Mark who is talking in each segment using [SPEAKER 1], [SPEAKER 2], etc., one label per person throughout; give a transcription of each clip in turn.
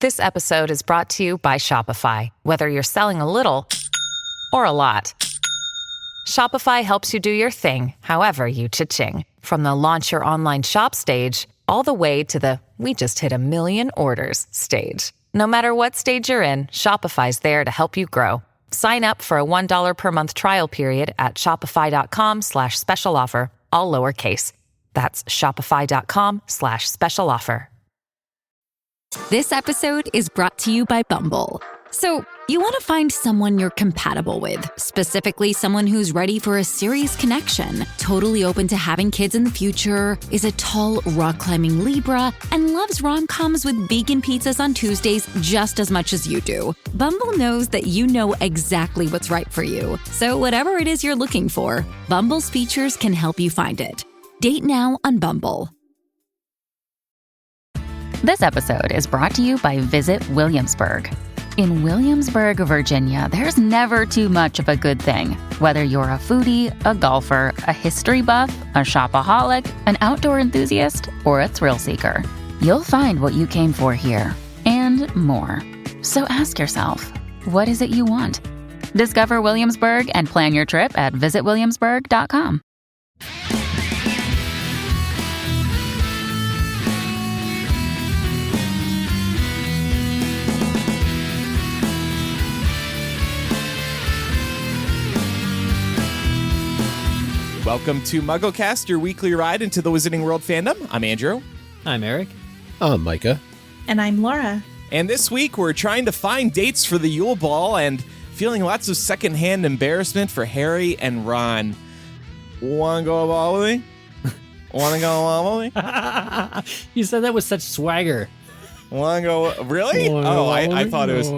[SPEAKER 1] This episode is brought to you by Shopify. Whether you're selling a little or a lot, Shopify helps you do your thing, however you cha-ching. From the launch your online shop stage, all the way to the we just hit 1 million orders stage. No matter what stage you're in, Shopify's there to help you grow. Sign up for a $1 per month trial period at shopify.com/special offer, all lowercase. That's shopify.com/special offer.
[SPEAKER 2] This episode is brought to you by Bumble. So, you want to find someone you're compatible with, specifically someone who's ready for a serious connection, totally open to having kids in the future, is a tall, rock-climbing Libra, and loves rom-coms with vegan pizzas on Tuesdays just as much as you do. Bumble knows that you know exactly what's right for you. So whatever it is you're looking for, Bumble's features can help you find it. Date now on Bumble.
[SPEAKER 3] This episode is brought to you by Visit Williamsburg. In Williamsburg, Virginia, there's never too much of a good thing. Whether you're a foodie, a golfer, a history buff, a shopaholic, an outdoor enthusiast, or a thrill seeker, you'll find what you came for here and more. So ask yourself, what is it you want? Discover Williamsburg and plan your trip at visitwilliamsburg.com.
[SPEAKER 4] Welcome to MuggleCast, your weekly ride into the Wizarding World fandom. I'm Andrew.
[SPEAKER 5] I'm Eric.
[SPEAKER 6] I'm Micah.
[SPEAKER 7] And I'm Laura.
[SPEAKER 4] And this week, we're trying to find dates for the Yule Ball and feeling lots of secondhand embarrassment for Harry and Ron. Want to go a ball with me? Want to go a ball with me?
[SPEAKER 5] You said that with such swagger.
[SPEAKER 4] Want to go? Really? I thought it was.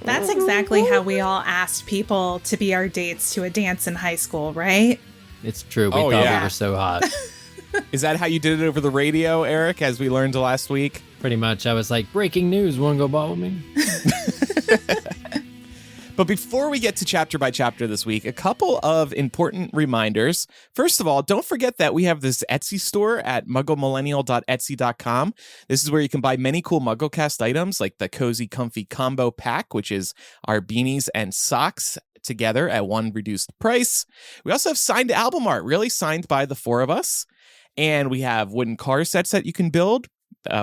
[SPEAKER 7] That's exactly how we all asked people to be our dates to a dance in high school, right?
[SPEAKER 5] It's true. We thought we were so hot.
[SPEAKER 4] Is that how you did it over the radio, Eric, as we learned last week?
[SPEAKER 5] Pretty much. I was like, breaking news, want to go ball with me?
[SPEAKER 4] But before we get to chapter by chapter this week, a couple of important reminders. First of all, don't forget that we have this Etsy store at mugglemillennial.etsy.com. This is where you can buy many cool MuggleCast items like the Cozy Comfy Combo Pack, which is our beanies and socks together at one reduced price. We also have signed album art, really signed by the four of us. And we have wooden car sets that you can build.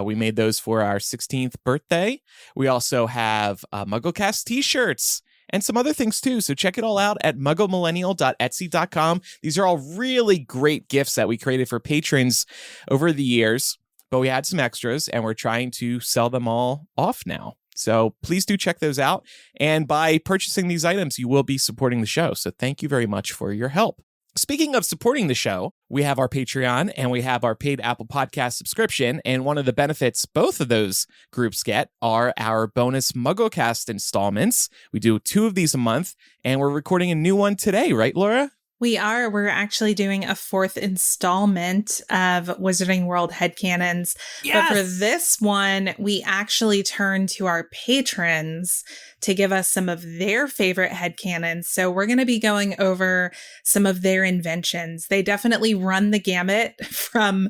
[SPEAKER 4] We made those for our 16th birthday. We also have MuggleCast t-shirts and some other things too. So check it all out at mugglemillennial.etsy.com. These are all really great gifts that we created for patrons over the years, but we had some extras and we're trying to sell them all off now. So please do check those out. And by purchasing these items, you will be supporting the show. So thank you very much for your help. Speaking of supporting the show, we have our Patreon and we have our paid Apple Podcast subscription. And one of the benefits both of those groups get are our bonus MuggleCast installments. We do 2 of these a month, and we're recording a new one today, right, Laura?
[SPEAKER 7] We are. We're actually doing a 4th installment of Wizarding World Headcanons. Yes! But for this one, we actually turn to our patrons to give us some of their favorite headcanons. So we're going to be going over some of their inventions. They definitely run the gamut from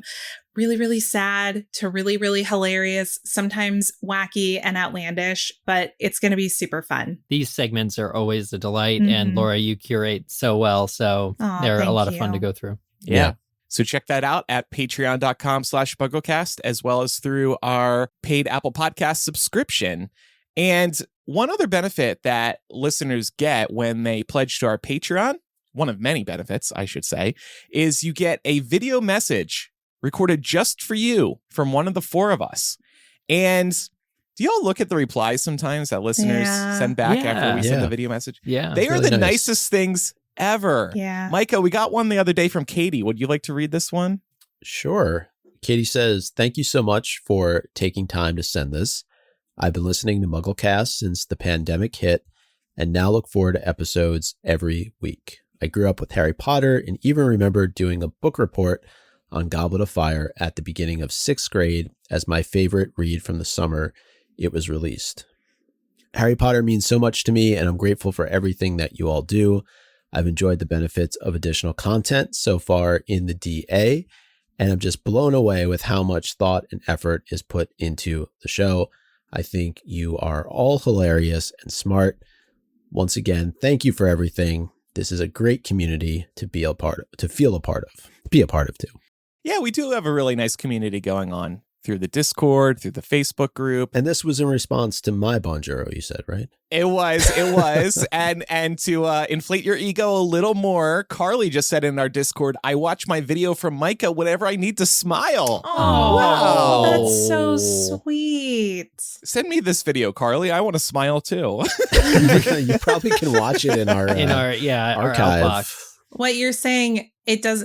[SPEAKER 7] really, really sad to really, really hilarious, sometimes wacky and outlandish, but it's going to be super fun.
[SPEAKER 5] These segments are always a delight, and Laura, you curate so well, so they're a lot of fun to go through.
[SPEAKER 4] Yeah. So check that out at patreon.com/MuggleCast, as well as through our paid Apple Podcast subscription. And one other benefit that listeners get when they pledge to our Patreon, one of many benefits, I should say, is you get a video message recorded just for you from one of the four of us. And do y'all look at the replies sometimes that listeners send back after we send the video message?
[SPEAKER 5] Yeah.
[SPEAKER 4] They are really the nicest things ever.
[SPEAKER 7] Yeah.
[SPEAKER 4] Micah, we got one the other day from Katie. Would you like to read this one?
[SPEAKER 6] Sure. Katie says, thank you so much for taking time to send this. I've been listening to MuggleCast since the pandemic hit and now look forward to episodes every week. I grew up with Harry Potter and even remember doing a book report on Goblet of Fire at the beginning of 6th grade as my favorite read from the summer it was released. Harry Potter means so much to me, and I'm grateful for everything that you all do. I've enjoyed the benefits of additional content so far in the DA, And I'm just blown away with how much thought and effort is put into the show. I think you are all hilarious and smart. Once again, thank you for everything. This is a great community to be a part of, to feel a part of, be a part of too.
[SPEAKER 4] Yeah, we do have a really nice community going on through the Discord, through the Facebook group.
[SPEAKER 6] And this was in response to my Bonjoro, you said, right?
[SPEAKER 4] It was. And to inflate your ego a little more, Carly just said in our Discord, I watch my video from Micah whenever I need to smile.
[SPEAKER 7] Oh,
[SPEAKER 4] wow.
[SPEAKER 7] That's so sweet.
[SPEAKER 4] Send me this video, Carly. I want to smile too.
[SPEAKER 6] You probably can watch it in our
[SPEAKER 5] our outbox.
[SPEAKER 7] What you're saying,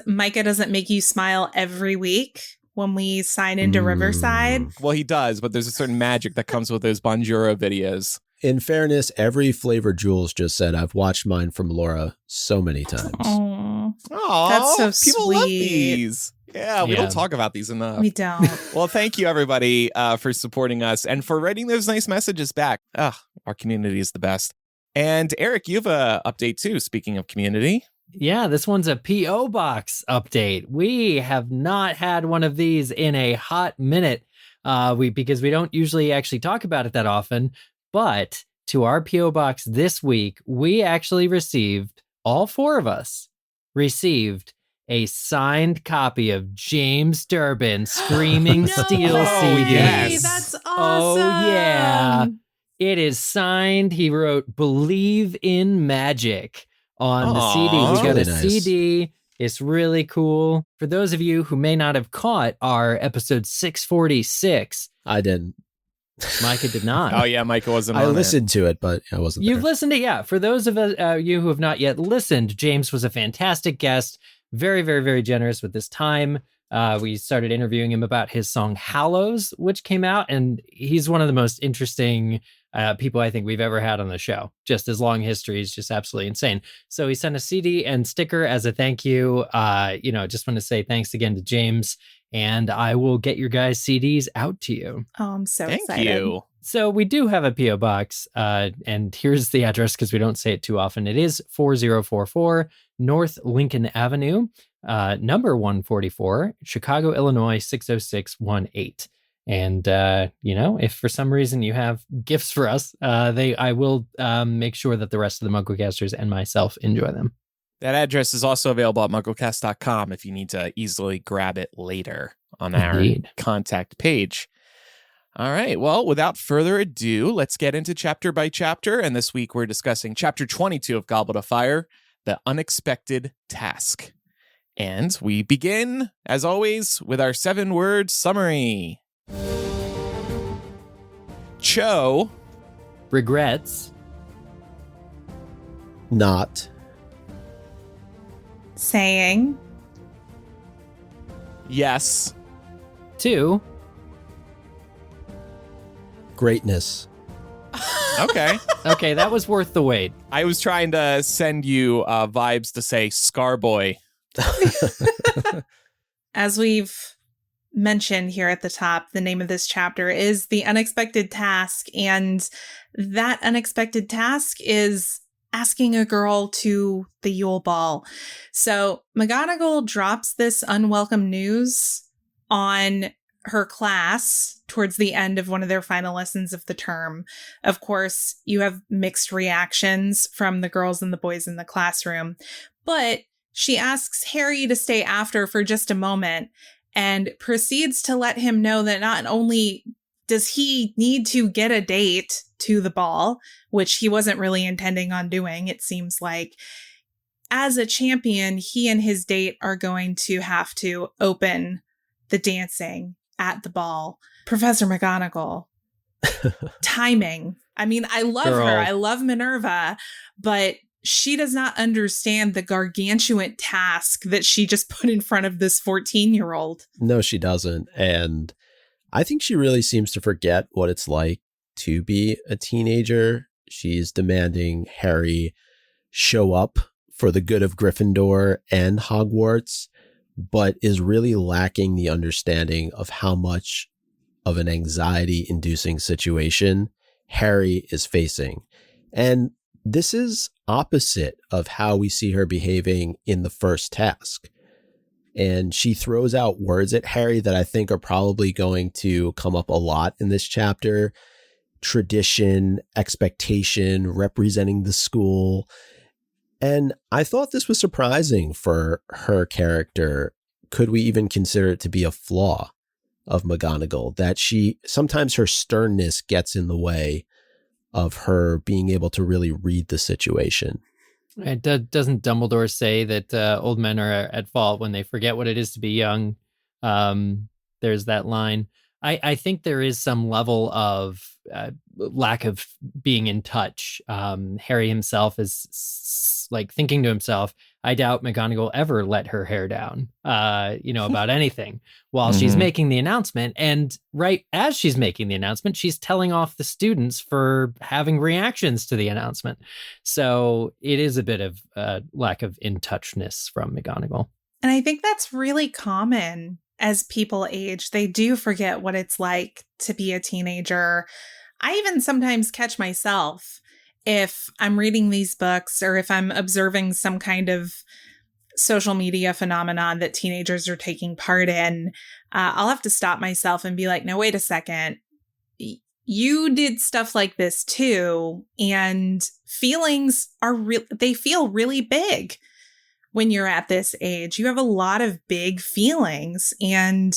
[SPEAKER 7] Micah doesn't make you smile every week when we sign into Riverside?
[SPEAKER 4] Well, he does, but there's a certain magic that comes with those Bonjoro videos.
[SPEAKER 6] In fairness, every flavor Jules just said, I've watched mine from Laura so many times.
[SPEAKER 7] Oh,
[SPEAKER 4] that's
[SPEAKER 7] so sweet.
[SPEAKER 4] People love these. Yeah, we don't talk about these enough.
[SPEAKER 7] We don't.
[SPEAKER 4] Well, thank you, everybody, for supporting us and for writing those nice messages back. Our community is the best. And Eric, you have an update too, speaking of community.
[SPEAKER 5] Yeah, this one's a P.O. Box update. We have not had one of these in a hot minute because we don't usually actually talk about it that often. But to our P.O. Box this week, we actually received, all four of us received a signed copy of James Durbin Screaming Steel CD.
[SPEAKER 4] Yes.
[SPEAKER 7] That's awesome.
[SPEAKER 5] Oh, yeah. It is signed. He wrote Believe in Magic on the CD. We got a CD. It's really cool. For those of you who may not have caught our episode 646.
[SPEAKER 6] I didn't.
[SPEAKER 5] Micah did not.
[SPEAKER 4] Oh, yeah, Micah wasn't on
[SPEAKER 6] I listened to it, but I wasn't
[SPEAKER 5] You've
[SPEAKER 6] there.
[SPEAKER 5] listened to it, yeah. For those of you who have not yet listened, James was a fantastic guest. Very, very, very generous with his time. We started interviewing him about his song Hallows, which came out, and he's one of the most interesting people I think we've ever had on the show. Just his long history is just absolutely insane. So he sent a CD and sticker as a thank you. Just want to say thanks again to James, and I will get your guys' CDs out to you.
[SPEAKER 7] Oh, I'm so
[SPEAKER 4] Thank
[SPEAKER 7] excited.
[SPEAKER 4] you.
[SPEAKER 5] So we do have a P.O. Box, and here's the address because we don't say it too often. It is 4044 North Lincoln Avenue, number 144, Chicago, Illinois, 60618. And, if for some reason you have gifts for us, I will make sure that the rest of the MuggleCasters and myself enjoy them.
[SPEAKER 4] That address is also available at MuggleCast.com if you need to easily grab it later on our contact page. All right. Well, without further ado, let's get into chapter by chapter. And this week we're discussing chapter 22 of Goblet of Fire, The Unexpected Task. And we begin, as always, with our 7-word summary. Cho
[SPEAKER 5] regrets
[SPEAKER 6] not
[SPEAKER 7] saying
[SPEAKER 4] yes
[SPEAKER 5] to
[SPEAKER 6] greatness.
[SPEAKER 4] Okay.
[SPEAKER 5] Okay, that was worth the wait.
[SPEAKER 4] I was trying to send you vibes to say Scarboy.
[SPEAKER 7] As we've mentioned here at the top, the name of this chapter is The Unexpected Task, and that unexpected task is asking a girl to the Yule Ball. So McGonagall drops this unwelcome news on her class towards the end of one of their final lessons of the term. Of course, you have mixed reactions from the girls and the boys in the classroom, but she asks Harry to stay after for just a moment and proceeds to let him know that not only does he need to get a date to the ball, which he wasn't really intending on doing, it seems like, as a champion, he and his date are going to have to open the dancing at the ball. Professor McGonagall. Timing. I mean, I love her. I love Minerva, but she does not understand the gargantuan task that she just put in front of this 14-year-old.
[SPEAKER 6] No, she doesn't. And I think she really seems to forget what it's like to be a teenager. She's demanding Harry show up for the good of Gryffindor and Hogwarts, but is really lacking the understanding of how much of an anxiety-inducing situation Harry is facing. And this is opposite of how we see her behaving in the first task. And she throws out words at Harry that I think are probably going to come up a lot in this chapter. Tradition, expectation, representing the school. And I thought this was surprising for her character. Could we even consider it to be a flaw of McGonagall, that sometimes her sternness gets in the way of her being able to really read the situation?
[SPEAKER 5] Doesn't Dumbledore say that old men are at fault when they forget what it is to be young? There's that line. I think there is some level of lack of being in touch. Harry himself is like thinking to himself, I doubt McGonagall ever let her hair down, about anything while she's making the announcement. And right as she's making the announcement, she's telling off the students for having reactions to the announcement. So it is a bit of lack of in-touchness from McGonagall.
[SPEAKER 7] And I think that's really common as people age. They do forget what it's like to be a teenager. I even sometimes catch myself if I'm reading these books or if I'm observing some kind of social media phenomenon that teenagers are taking part in, I'll have to stop myself and be like, no, wait a second. You did stuff like this too. And feelings they feel really big when you're at this age. You have a lot of big feelings, and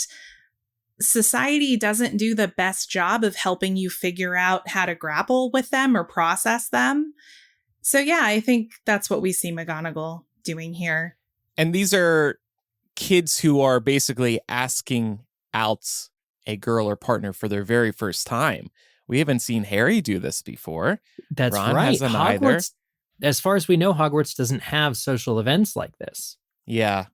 [SPEAKER 7] society doesn't do the best job of helping you figure out how to grapple with them or process them. So yeah, I think that's what we see McGonagall doing here.
[SPEAKER 4] And these are kids who are basically asking out a girl or partner for their very first time. We haven't seen Harry do this before.
[SPEAKER 5] That's
[SPEAKER 4] Ron
[SPEAKER 5] right.
[SPEAKER 4] hasn't either.
[SPEAKER 5] As far as we know, Hogwarts doesn't have social events like this.
[SPEAKER 4] Yeah.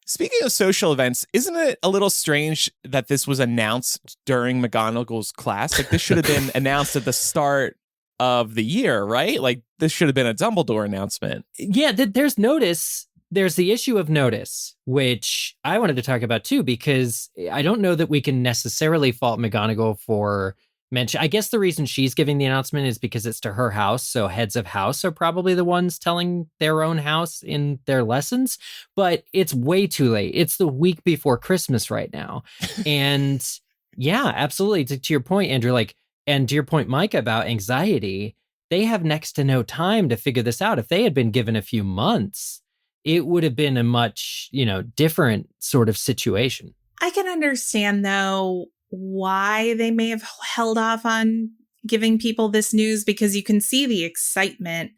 [SPEAKER 4] Speaking of social events, isn't it a little strange that this was announced during McGonagall's class? Like, this should have been announced at the start of the year, right? Like, this should have been a Dumbledore announcement.
[SPEAKER 5] Yeah, there's notice. There's the issue of notice, which I wanted to talk about too, because I don't know that we can necessarily fault McGonagall for mention. I guess the reason she's giving the announcement is because it's to her house. So heads of house are probably the ones telling their own house in their lessons, but it's way too late. It's the week before Christmas right now. And yeah, absolutely. To your point, Andrew, and to your point, Mike, about anxiety, they have next to no time to figure this out. If they had been given a few months, it would have been a much, different sort of situation.
[SPEAKER 7] I can understand though why they may have held off on giving people this news, because you can see the excitement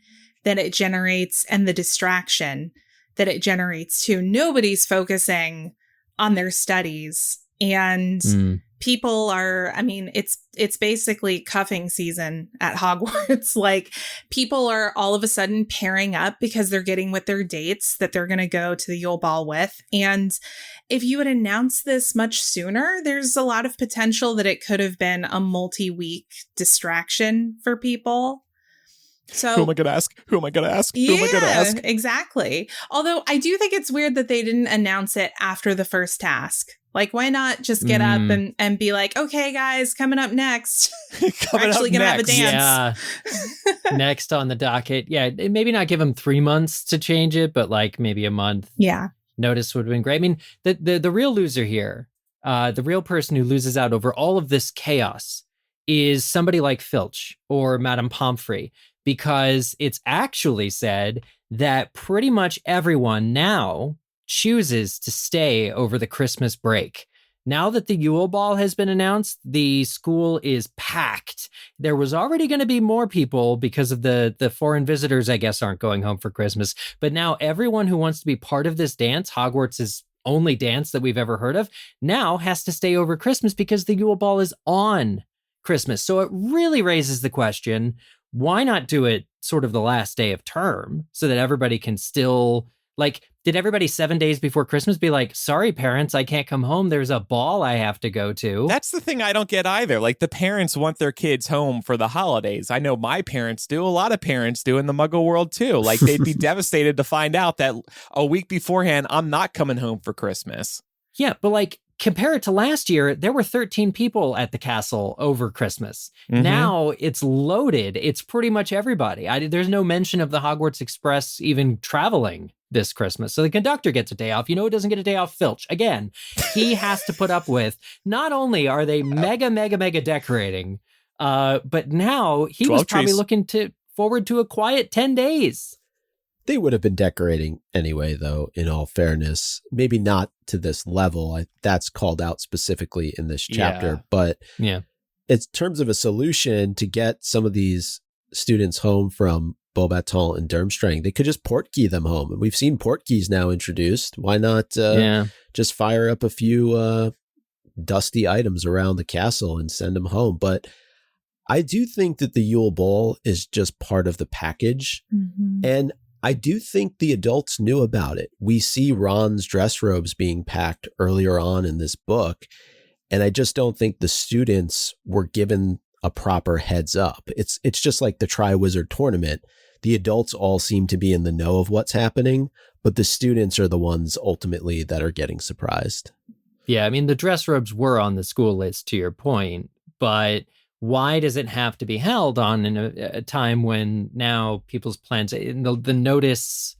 [SPEAKER 7] that it generates and the distraction that it generates too. Nobody's focusing on their studies, and people are, it's basically cuffing season at Hogwarts. Like, people are all of a sudden pairing up because they're getting with their dates that they're going to go to the Yule Ball with. And if you had announced this much sooner, there's a lot of potential that it could have been a multi-week distraction for people. So
[SPEAKER 4] who am I going to ask? Who am I going to ask?
[SPEAKER 7] Yeah,
[SPEAKER 4] who am I going to ask?
[SPEAKER 7] Exactly. Although I do think it's weird that they didn't announce it after the first task. Like, why not just get up and be like, okay, guys, coming up next. We're actually going to have a dance.
[SPEAKER 5] Yeah. Next on the docket. Yeah, maybe not give them 3 months to change it, but like maybe a month.
[SPEAKER 7] Yeah.
[SPEAKER 5] Notice would have been great. I mean, the real loser here, the real person who loses out over all of this chaos is somebody like Filch or Madame Pomfrey, because it's actually said that pretty much everyone now chooses to stay over the Christmas break. Now that the Yule Ball has been announced, the school is packed. There was already going to be more people because of the foreign visitors, I guess, aren't going home for Christmas. But now everyone who wants to be part of this dance, Hogwarts' only dance that we've ever heard of, now has to stay over Christmas because the Yule Ball is on Christmas. So it really raises the question, why not do it sort of the last day of term so that everybody can still, like, did everybody 7 days before Christmas be like, sorry, parents, I can't come home. There's a ball I have to go to.
[SPEAKER 4] That's the thing I don't get either. Like, the parents want their kids home for the holidays. I know my parents do. A lot of parents do in the Muggle world, too. Like, they'd be devastated to find out that a week beforehand, I'm not coming home for Christmas.
[SPEAKER 5] Yeah, but like, compare it to last year, there were 13 people at the castle over Christmas. Now it's loaded. It's pretty much everybody. There's no mention of the Hogwarts Express even traveling this Christmas. So the conductor gets a day off. You know who doesn't get a day off? Filch. Again, he has to put up with, not only are they mega decorating, but now he was probably
[SPEAKER 4] trees.
[SPEAKER 5] looking forward to a quiet 10 days.
[SPEAKER 6] They would have been decorating anyway, though, in all fairness. Maybe not to this level. That's called out specifically in this chapter.
[SPEAKER 4] Yeah.
[SPEAKER 6] But
[SPEAKER 5] yeah,
[SPEAKER 6] in terms of a solution to get some of these students home from Beauxbatons and Durmstrang, they could just portkey them home. And we've seen portkeys now introduced. Why not just fire up a few dusty items around the castle and send them home? But I do think that the Yule Ball is just part of the package.
[SPEAKER 7] Mm-hmm.
[SPEAKER 6] And I do think the adults knew about it. We see Ron's dress robes being packed earlier on in this book, and I just don't think the students were given a proper heads up. It's just like the Triwizard Tournament. The adults all seem to be in the know of what's happening, but the students are the ones ultimately that are getting surprised.
[SPEAKER 5] Yeah, I mean, the dress robes were on the school list, to your point, but why does it have to be held on in a time when now people's plans, the notice,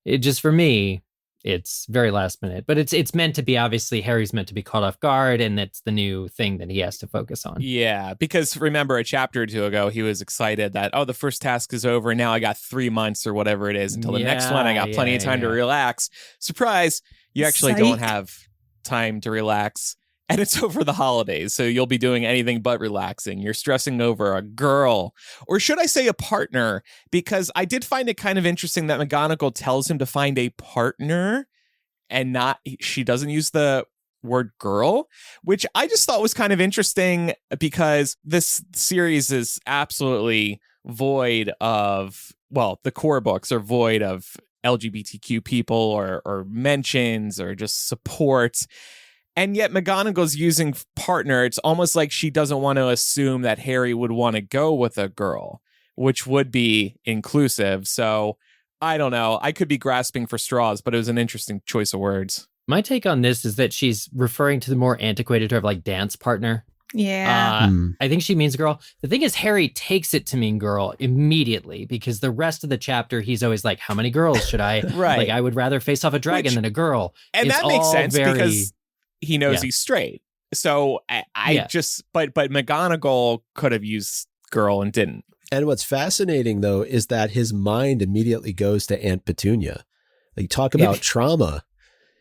[SPEAKER 5] it just, for me, it's very last minute, but it's meant to be, obviously Harry's meant to be caught off guard, and that's the new thing that he has to focus on.
[SPEAKER 4] Yeah, because remember a chapter or two ago, he was excited that, the first task is over. And now I got 3 months or whatever it is until the next one. I got plenty of time to relax. Surprise, you actually don't have time to relax. And it's over the holidays, so you'll be doing anything but relaxing. You're stressing over a girl, or should I say a partner, because I did find it kind of interesting that McGonagall tells him to find a partner and she doesn't use the word girl, which I just thought was kind of interesting because this series is absolutely void of, the core books are void of LGBTQ people or mentions or just support. And yet McGonagall's using partner. It's almost like she doesn't want to assume that Harry would want to go with a girl, which would be inclusive. So I don't know. I could be grasping for straws, but it was an interesting choice of words.
[SPEAKER 5] My take on this is that she's referring to the more antiquated term, like dance partner.
[SPEAKER 7] Yeah.
[SPEAKER 5] I think she means girl. The thing is, Harry takes it to mean girl immediately, because the rest of the chapter, he's always like, how many girls should I?
[SPEAKER 4] Right.
[SPEAKER 5] Like, I would rather face off a dragon than a girl.
[SPEAKER 4] And
[SPEAKER 5] it's
[SPEAKER 4] that makes sense because he knows
[SPEAKER 5] Yeah.
[SPEAKER 4] he's straight. So but McGonagall could have used girl and didn't.
[SPEAKER 6] And what's fascinating, though, is that his mind immediately goes to Aunt Petunia. Like, talk about trauma.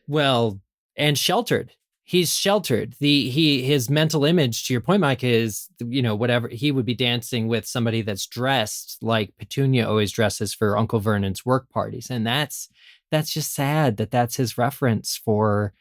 [SPEAKER 5] Well, and sheltered. He's sheltered. His mental image, to your point, Mike, is, whatever, he would be dancing with somebody that's dressed like Petunia always dresses for Uncle Vernon's work parties. And that's just sad that's his reference for,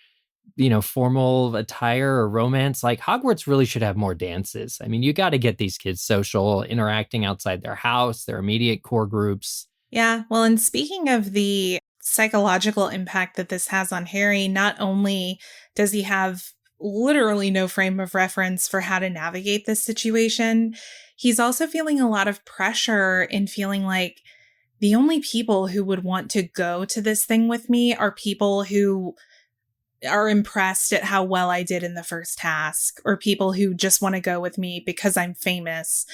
[SPEAKER 5] formal attire or romance. Like, Hogwarts really should have more dances. I mean, you got to get these kids social, interacting outside their house, their immediate core groups.
[SPEAKER 7] Yeah. Well, and speaking of the psychological impact that this has on Harry, not only does he have literally no frame of reference for how to navigate this situation, he's also feeling a lot of pressure and feeling like the only people who would want to go to this thing with me are people who are impressed at how well I did in the first task, or people who just want to go with me because I'm famous.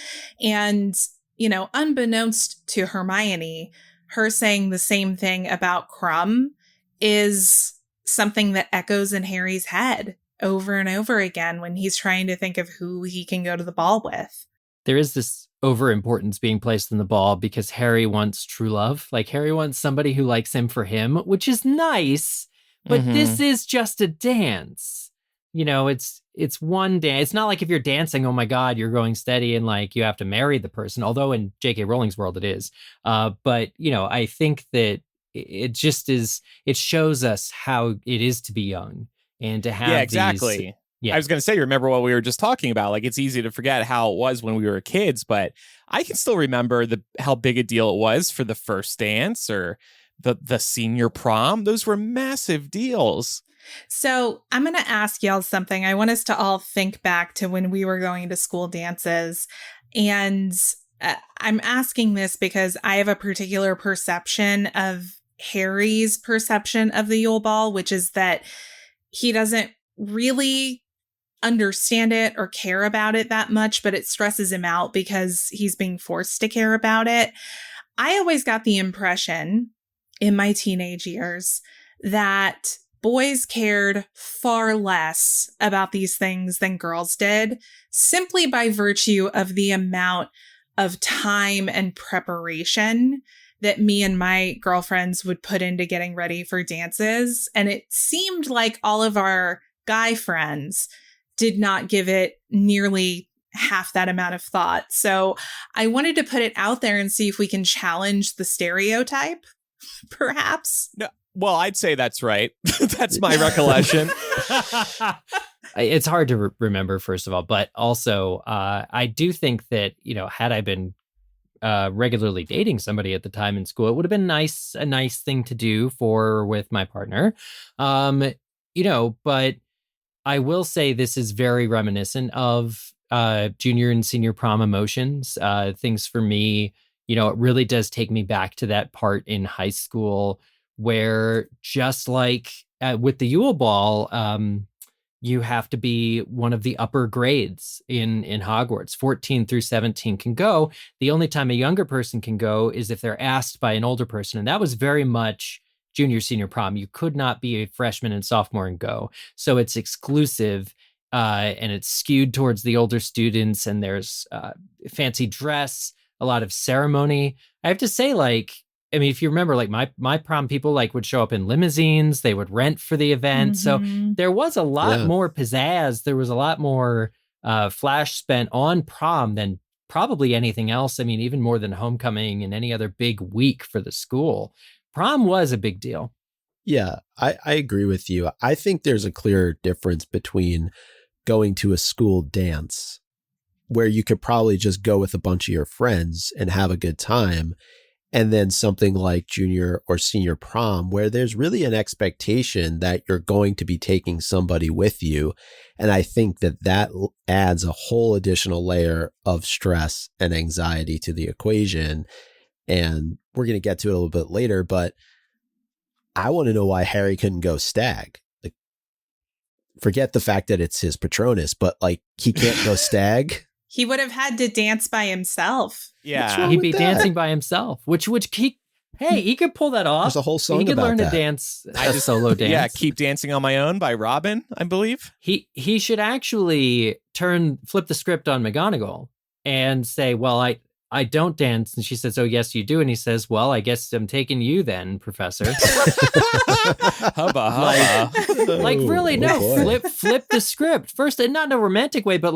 [SPEAKER 7] And, unbeknownst to Hermione, her saying the same thing about Crumb is something that echoes in Harry's head over and over again when he's trying to think of who he can go to the ball with.
[SPEAKER 5] There is this overimportance being placed in the ball because Harry wants true love. Like, Harry wants somebody who likes him for him, which is nice, but this is just a dance. It's one dance. It's not like if you're dancing, oh my God, you're going steady and like you have to marry the person. Although in J.K. Rowling's world it is. But I think that it just is. It shows us how it is to be young and to have
[SPEAKER 4] exactly. I was going to say, remember what we were just talking about? Like, it's easy to forget how it was when we were kids, but I can still remember how big a deal it was for the first dance or the senior prom. Those were massive deals.
[SPEAKER 7] So I'm going to ask y'all something. I want us to all think back to when we were going to school dances. And I'm asking this because I have a particular perception of Harry's perception of the Yule Ball, which is that he doesn't really understand it or care about it that much, but it stresses him out because he's being forced to care about it. I always got the impression, in my teenage years that boys cared far less about these things than girls did, simply by virtue of the amount of time and preparation that me and my girlfriends would put into getting ready for dances. And it seemed like all of our guy friends did not give it nearly half that amount of thought. So I wanted to put it out there and see if we can challenge the stereotype, perhaps.
[SPEAKER 4] No, well, I'd say that's right. That's my recollection.
[SPEAKER 5] It's hard to remember, first of all, but also I do think that, had I been regularly dating somebody at the time in school, it would have been a nice thing to do with my partner. But I will say this is very reminiscent of junior and senior prom emotions. Things for me, it really does take me back to that part in high school where, just like with the Yule Ball, you have to be one of the upper grades in Hogwarts. 14 through 17 can go. The only time a younger person can go is if they're asked by an older person. And that was very much junior, senior prom. You could not be a freshman and sophomore and go. So it's exclusive and it's skewed towards the older students. And there's fancy dress, a lot of ceremony. I have to say, if you remember, my prom people would show up in limousines, they would rent for the event.
[SPEAKER 7] Mm-hmm.
[SPEAKER 5] So there was a lot more pizzazz. There was a lot more flash spent on prom than probably anything else. Even more than homecoming and any other big week for the school. Prom was a big deal.
[SPEAKER 6] Yeah, I agree with you. I think there's a clear difference between going to a school dance where you could probably just go with a bunch of your friends and have a good time, and then something like junior or senior prom, where there's really an expectation that you're going to be taking somebody with you. And I think that adds a whole additional layer of stress and anxiety to the equation. And we're going to get to it a little bit later, but I want to know why Harry couldn't go stag. Forget the fact that it's his Patronus, but he can't go stag.
[SPEAKER 7] He would have had to dance by himself.
[SPEAKER 4] Yeah.
[SPEAKER 5] He'd be dancing by himself, which he could pull that off.
[SPEAKER 6] There's a whole song
[SPEAKER 5] he could
[SPEAKER 6] about
[SPEAKER 5] learn
[SPEAKER 6] that.
[SPEAKER 5] to dance a solo dance.
[SPEAKER 4] Yeah, Keep Dancing on My Own by Robin, I believe.
[SPEAKER 5] He should actually flip the script on McGonagall and say, well, I don't dance. And she says, oh, yes, you do. And he says, well, I guess I'm taking you then, Professor.
[SPEAKER 4] Hubba, hubba.
[SPEAKER 5] Really, no,
[SPEAKER 6] boy.
[SPEAKER 5] flip the script. First, and not in a romantic way, but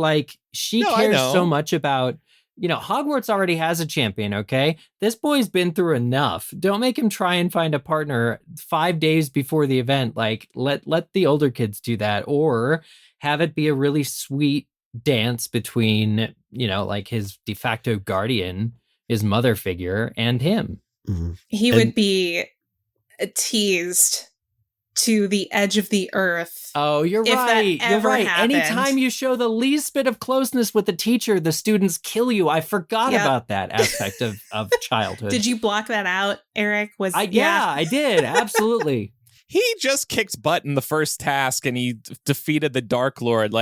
[SPEAKER 5] she cares so much about, Hogwarts already has a champion, okay? This boy's been through enough. Don't make him try and find a partner 5 days before the event. Let the older kids do that, or have it be a really sweet dance between, his de facto guardian, his mother figure, and him.
[SPEAKER 6] Mm-hmm.
[SPEAKER 7] He would be teased to the edge of the earth.
[SPEAKER 5] Oh, you're
[SPEAKER 7] if
[SPEAKER 5] right.
[SPEAKER 7] That
[SPEAKER 5] You're
[SPEAKER 7] ever
[SPEAKER 5] right.
[SPEAKER 7] happened.
[SPEAKER 5] Anytime you show the least bit of closeness with the teacher, the students kill you. I forgot about that aspect of childhood.
[SPEAKER 7] Did you block that out, Eric?
[SPEAKER 5] Yeah, I did. Absolutely.
[SPEAKER 4] He just kicked butt in the first task and he defeated the Dark Lord.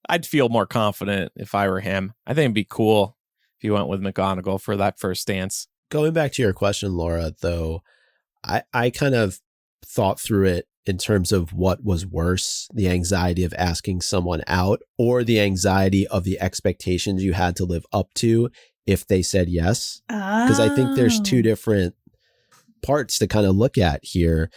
[SPEAKER 4] I'd feel more confident if I were him. I think it'd be cool if you went with McGonagall for that first dance.
[SPEAKER 6] Going back to your question, Laura, though, I kind of thought through it in terms of what was worse, the anxiety of asking someone out or the anxiety of the expectations you had to live up to if they said yes. Because I think there's two different parts to kind of look at here.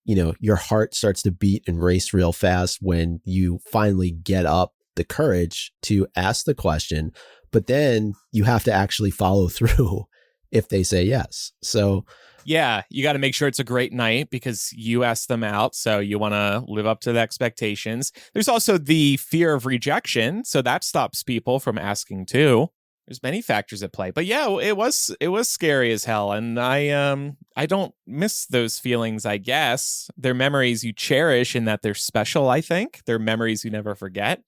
[SPEAKER 6] Your heart starts to beat and race real fast when you finally get up the courage to ask the question, but then you have to actually follow through if they say yes. So
[SPEAKER 4] yeah, you got to make sure it's a great night because you asked them out. So you want to live up to the expectations. There's also the fear of rejection. So that stops people from asking too. There's many factors at play, but yeah, it was scary as hell. And I don't miss those feelings, I guess. They're memories you cherish in that they're special, I think. They're memories you never forget.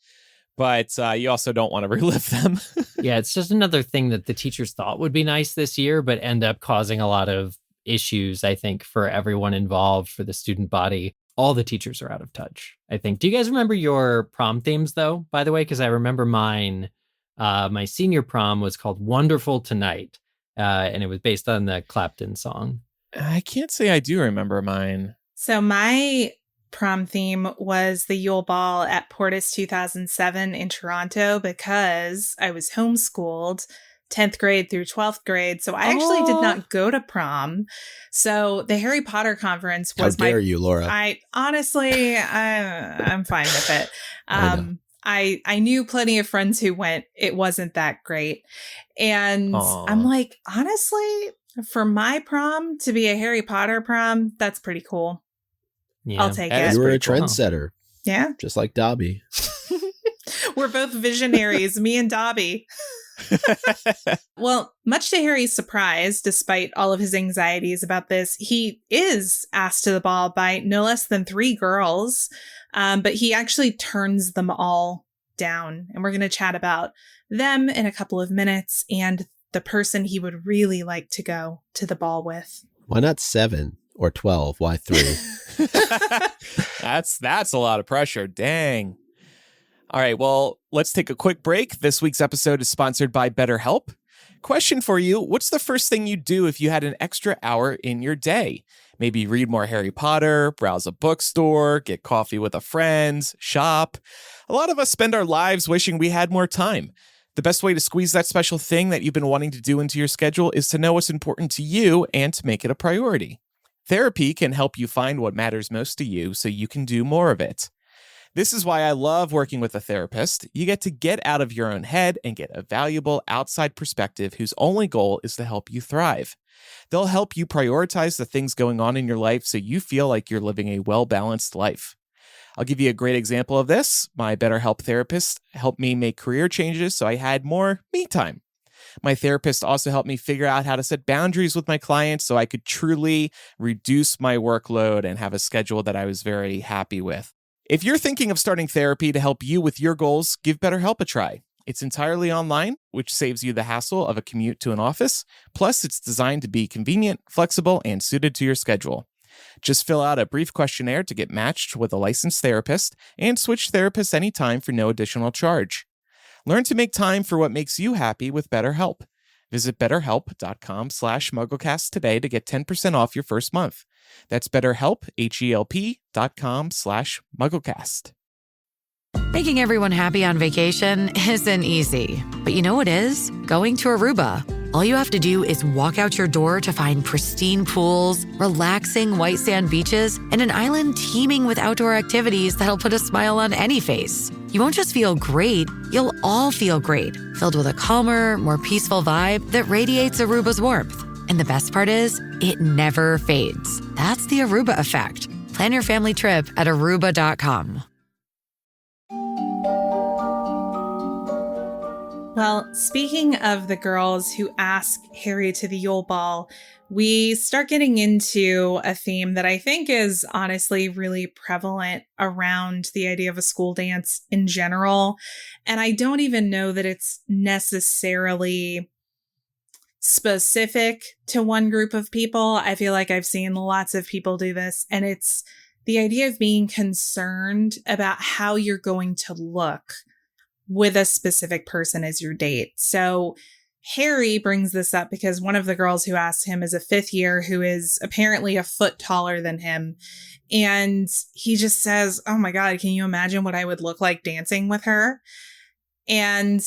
[SPEAKER 4] But you also don't want to relive them.
[SPEAKER 5] Yeah, it's just another thing that the teachers thought would be nice this year, but end up causing a lot of issues, I think, for everyone involved, for the student body. All the teachers are out of touch, I think. Do you guys remember your prom themes, though, by the way? Because I remember mine. My senior prom was called Wonderful Tonight. and it was based on the Clapton song.
[SPEAKER 4] I can't say I do remember mine.
[SPEAKER 7] So my prom theme was the Yule Ball at Portis 2007 in Toronto because I was homeschooled 10th grade through 12th grade. So I actually did not go to prom. So the Harry Potter conference was
[SPEAKER 6] How dare you, Laura?
[SPEAKER 7] I'm fine with it. I knew plenty of friends who went. It wasn't that great. And I'm like, honestly, for my prom to be a Harry Potter prom, that's pretty cool.
[SPEAKER 5] Yeah.
[SPEAKER 7] I'll take it.
[SPEAKER 6] You were a
[SPEAKER 5] cool.
[SPEAKER 6] trendsetter.
[SPEAKER 7] Yeah.
[SPEAKER 6] Just like Dobby.
[SPEAKER 7] We're both visionaries, me and Dobby. Well, much to Harry's surprise, despite all of his anxieties about this, he is asked to the ball by no less than 3 girls, but he actually turns them all down. And we're going to chat about them in a couple of minutes and the person he would really like to go to the ball with.
[SPEAKER 6] Why not 7 or 12? Why 3?
[SPEAKER 4] That's a lot of pressure. Dang. All right, well, let's take a quick break. This week's episode is sponsored by BetterHelp. Question for you, what's the first thing you'd do if you had an extra hour in your day? Maybe read more Harry Potter, browse a bookstore, get coffee with a friend, shop. A lot of us spend our lives wishing we had more time. The best way to squeeze that special thing that you've been wanting to do into your schedule is to know what's important to you and to make it a priority. Therapy can help you find what matters most to you so you can do more of it. This is why I love working with a therapist. You get out of your own head and get a valuable outside perspective whose only goal is to help you thrive. They'll help you prioritize the things going on in your life so you feel like you're living a well-balanced life. I'll give you a great example of this. My BetterHelp therapist helped me make career changes so I had more me time. My therapist also helped me figure out how to set boundaries with my clients so I could truly reduce my workload and have a schedule that I was very happy with. If you're thinking of starting therapy to help you with your goals, give BetterHelp a try. It's entirely online, which saves you the hassle of a commute to an office. Plus, it's designed to be convenient, flexible, and suited to your schedule. Just fill out a brief questionnaire to get matched with a licensed therapist and switch therapists anytime for no additional charge. Learn to make time for what makes you happy with BetterHelp. Visit betterhelp.com/MuggleCast today to get 10% off your first month. That's BetterHelp, HELP.com/MuggleCast.
[SPEAKER 1] Making everyone happy on vacation isn't easy, but you know what is? Going to Aruba. All you have to do is walk out your door to find pristine pools, relaxing white sand beaches, and an island teeming with outdoor activities that'll put a smile on any face. You won't just feel great, you'll all feel great, filled with a calmer, more peaceful vibe that radiates Aruba's warmth. And the best part is, it never fades. That's the Aruba effect. Plan your family trip at Aruba.com.
[SPEAKER 7] Well, speaking of the girls who ask Harry to the Yule Ball, we start getting into a theme that I think is honestly really prevalent around the idea of a school dance in general. And I don't even know that it's necessarily specific to one group of people. I feel like I've seen lots of people do this, and it's the idea of being concerned about how you're going to look with a specific person as your date. So Harry brings this up because one of the girls who asked him is a 5th year who is apparently a foot taller than him. And he just says, oh my God, can you imagine what I would look like dancing with her? And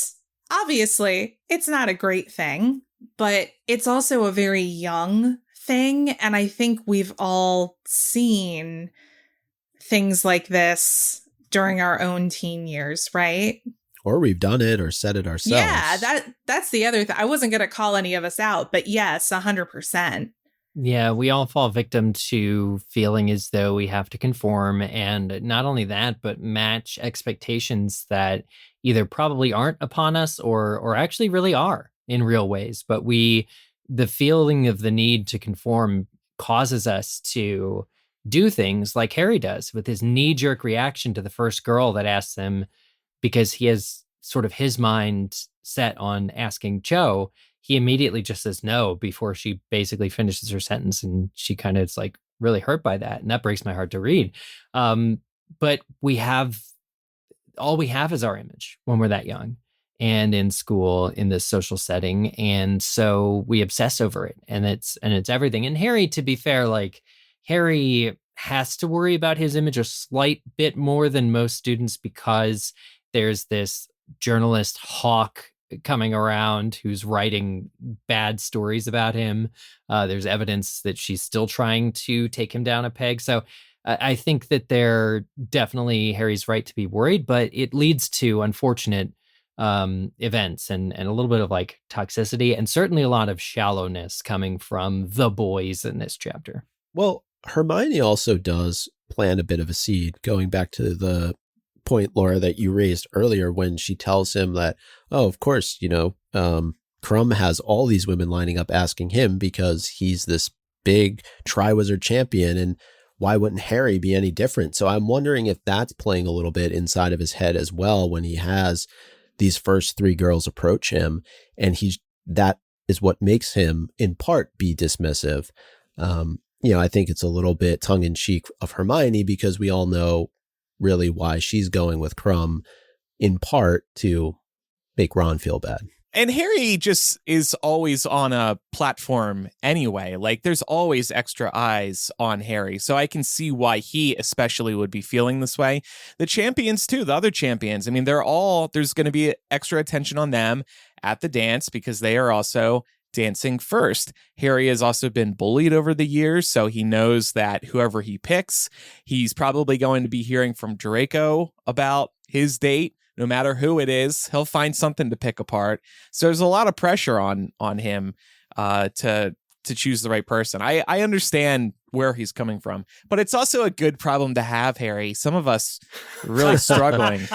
[SPEAKER 7] obviously it's not a great thing, but it's also a very young thing. And I think we've all seen things like this during our own teen years, right?
[SPEAKER 6] Or we've done it or said it ourselves.
[SPEAKER 7] Yeah, that's the other thing. I wasn't going to call any of us out, but yes, 100%.
[SPEAKER 5] Yeah, we all fall victim to feeling as though we have to conform, and not only that, but match expectations that either probably aren't upon us or actually really are in real ways. But the feeling of the need to conform causes us to do things like Harry does with his knee-jerk reaction to the first girl that asks him, because he has sort of his mind set on asking Cho. He immediately just says no before she basically finishes her sentence, and she kind of is like really hurt by that, and that breaks my heart to read. But all we have is our image when we're that young, and in school in this social setting. And so we obsess over it, and it's everything. And Harry, to be fair, like Harry has to worry about his image a slight bit more than most students because there's this journalist Hawk coming around who's writing bad stories about him. There's evidence that she's still trying to take him down a peg. So I think that they're definitely Harry's right to be worried, but it leads to unfortunate events and a little bit of like toxicity and certainly a lot of shallowness coming from the boys in this chapter.
[SPEAKER 6] Well, Hermione also does plant a bit of a seed, going back to the point, Laura, that you raised earlier when she tells him that, oh, of course, Krum has all these women lining up asking him because he's this big Triwizard champion, and why wouldn't Harry be any different? So I'm wondering if that's playing a little bit inside of his head as well when he has these first three girls approach him, and that is what makes him in part be dismissive. I think it's a little bit tongue-in-cheek of Hermione because we all know really why she's going with Krum, in part to make Ron feel bad.
[SPEAKER 4] And Harry just is always on a platform anyway. Like, there's always extra eyes on Harry. So I can see why he especially would be feeling this way. The champions, too, the other champions. I mean, there's going to be extra attention on them at the dance because they are also dancing first. Harry has also been bullied over the years, so he knows that whoever he picks, he's probably going to be hearing from Draco about his date. No matter who it is, he'll find something to pick apart. So there's a lot of pressure on him to choose the right person. I understand where he's coming from, but it's also a good problem to have, Harry. Some of us are really struggling.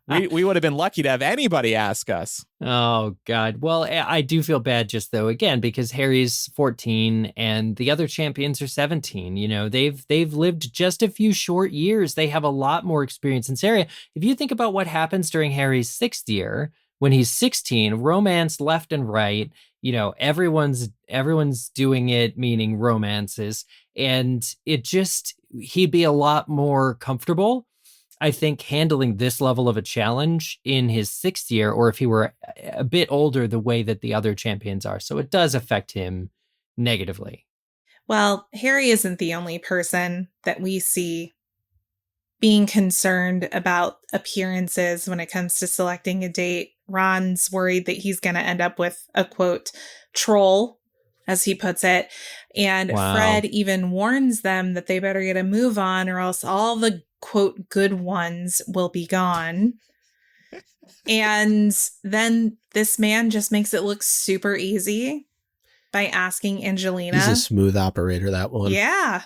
[SPEAKER 4] We would have been lucky to have anybody ask us.
[SPEAKER 5] Oh, God. Well, I do feel bad just though, again, because Harry's 14 and the other champions are 17. They've lived just a few short years. They have a lot more experience in this area. If you think about what happens during Harry's 6th year, when he's 16, romance left and right, everyone's doing it, meaning romances. And he'd be a lot more comfortable, I think, handling this level of a challenge in his 6th year, or if he were a bit older, the way that the other champions are. So it does affect him negatively.
[SPEAKER 7] Well, Harry isn't the only person that we see being concerned about appearances when it comes to selecting a date. Ron's worried that he's going to end up with a, quote, troll, as he puts it. And
[SPEAKER 5] Wow.
[SPEAKER 7] Fred even warns them that they better get a move on or else all the, quote, good ones will be gone. And then this man just makes it look super easy by asking Angelina.
[SPEAKER 6] He's a smooth operator, that one.
[SPEAKER 7] Yeah.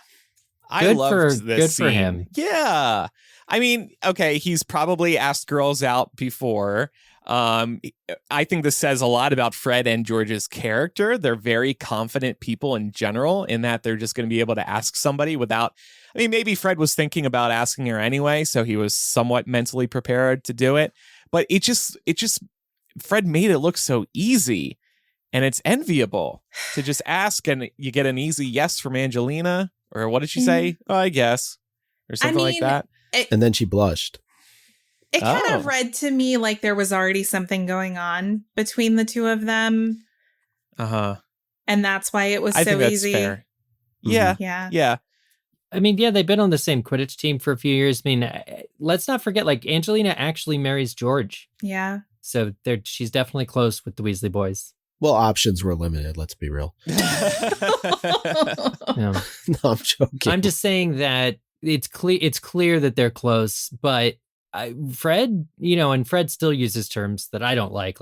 [SPEAKER 4] I loved this
[SPEAKER 5] good
[SPEAKER 4] scene.
[SPEAKER 5] for him.
[SPEAKER 4] Yeah. I mean, okay, he's probably asked girls out before. I think this says a lot about Fred and George's character. They're very confident people in general in that they're just going to be able to ask somebody without, maybe Fred was thinking about asking her anyway, so he was somewhat mentally prepared to do it. But it just, Fred made it look so easy, and it's enviable to just ask and you get an easy yes from Angelina, or what did she say? Oh, I guess, or something like that.
[SPEAKER 6] And then she blushed.
[SPEAKER 7] It kind of read to me like there was already something going on between the two of them.
[SPEAKER 4] Uh-huh.
[SPEAKER 7] And that's why it was
[SPEAKER 4] I
[SPEAKER 7] so
[SPEAKER 4] think that's
[SPEAKER 7] easy.
[SPEAKER 4] fair. Yeah.
[SPEAKER 7] Yeah.
[SPEAKER 5] They've been on the same Quidditch team for a few years. Let's not forget, like, Angelina actually marries George.
[SPEAKER 7] Yeah.
[SPEAKER 5] So she's definitely close with the Weasley boys.
[SPEAKER 6] Well, options were limited, let's be real.
[SPEAKER 5] No,
[SPEAKER 6] I'm joking.
[SPEAKER 5] I'm just saying that it's clear that they're close, but Fred, and Fred still uses terms that I don't like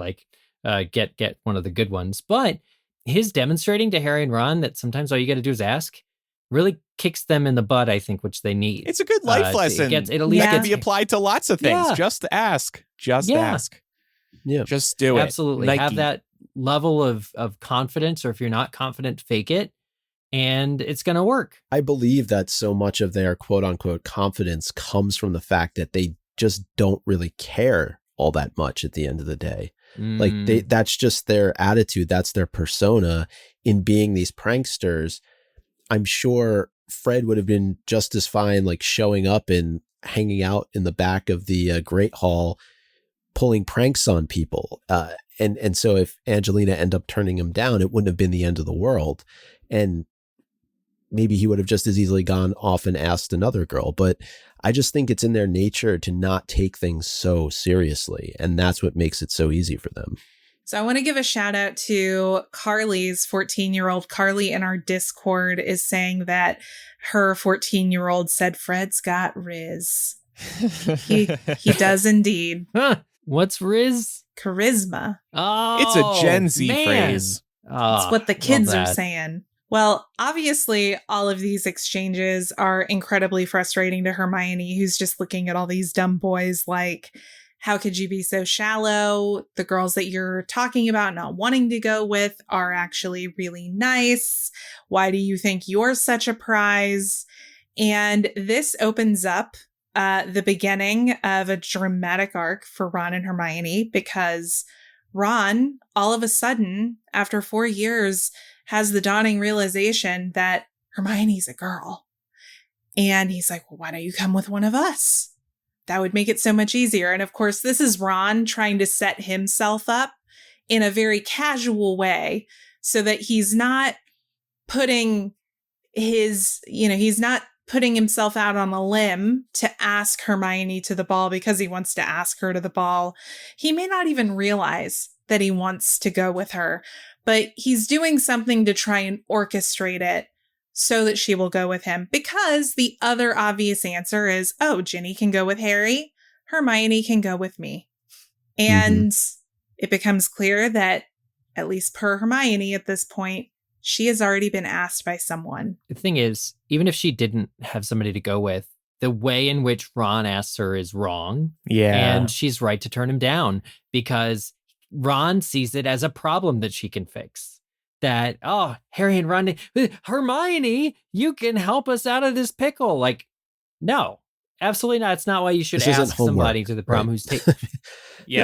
[SPEAKER 5] get one of the good ones. But his demonstrating to Harry and Ron that sometimes all you got to do is ask really kicks them in the butt, I think, which they need.
[SPEAKER 4] It's a good life lesson.
[SPEAKER 5] It at least
[SPEAKER 4] can be applied to lots of things.
[SPEAKER 5] Yeah.
[SPEAKER 4] Just ask. Ask.
[SPEAKER 6] Yeah.
[SPEAKER 4] Just do it.
[SPEAKER 5] Absolutely.
[SPEAKER 4] Nike.
[SPEAKER 5] Have that level of confidence, or if you're not confident, fake it. And it's going to work.
[SPEAKER 6] I believe that so much of their quote unquote confidence comes from the fact that they just don't really care all that much at the end of the day. Like that's just their attitude. That's their persona in being these pranksters. I'm sure Fred would have been just as fine, like showing up and hanging out in the back of the Great Hall, pulling pranks on people. And so if Angelina ended up turning him down, it wouldn't have been the end of the world. And maybe he would have just as easily gone off and asked another girl. But I just think it's in their nature to not take things so seriously. And that's what makes it so easy for them.
[SPEAKER 7] So I want to give a shout out to Carly's 14-year-old. Carly in our Discord is saying that her 14-year-old said Fred's got rizz. He does indeed.
[SPEAKER 5] Huh. What's rizz?
[SPEAKER 7] Charisma.
[SPEAKER 5] Oh,
[SPEAKER 4] It's a Gen Z phrase.
[SPEAKER 7] That's what the kids are saying. Well, obviously, all of these exchanges are incredibly frustrating to Hermione, who's just looking at all these dumb boys like, how could you be so shallow? The girls that you're talking about not wanting to go with are actually really nice. Why do you think you're such a prize? And this opens up the beginning of a dramatic arc for Ron and Hermione, because Ron, all of a sudden, after 4 years, has the dawning realization that Hermione's a girl. And he's like, well, why don't you come with one of us? That would make it so much easier. And of course, this is Ron trying to set himself up in a very casual way so that he's not putting he's not putting himself out on a limb to ask Hermione to the ball because he wants to ask her to the ball. He may not even realize that he wants to go with her, but he's doing something to try and orchestrate it so that she will go with him, because the other obvious answer is, oh, Ginny can go with Harry, Hermione can go with me. And it becomes clear that, at least per Hermione at this point, she has already been asked by someone.
[SPEAKER 5] The thing is, even if she didn't have somebody to go with, the way in which Ron asks her is wrong.
[SPEAKER 4] Yeah.
[SPEAKER 5] And she's right to turn him down, because Ron sees it as a problem that she can fix. That, oh, Harry and Ron, Hermione, you can help us out of this pickle. Like, no, absolutely not. It's not why you should ask somebody to the prom
[SPEAKER 6] right?
[SPEAKER 5] who's taking.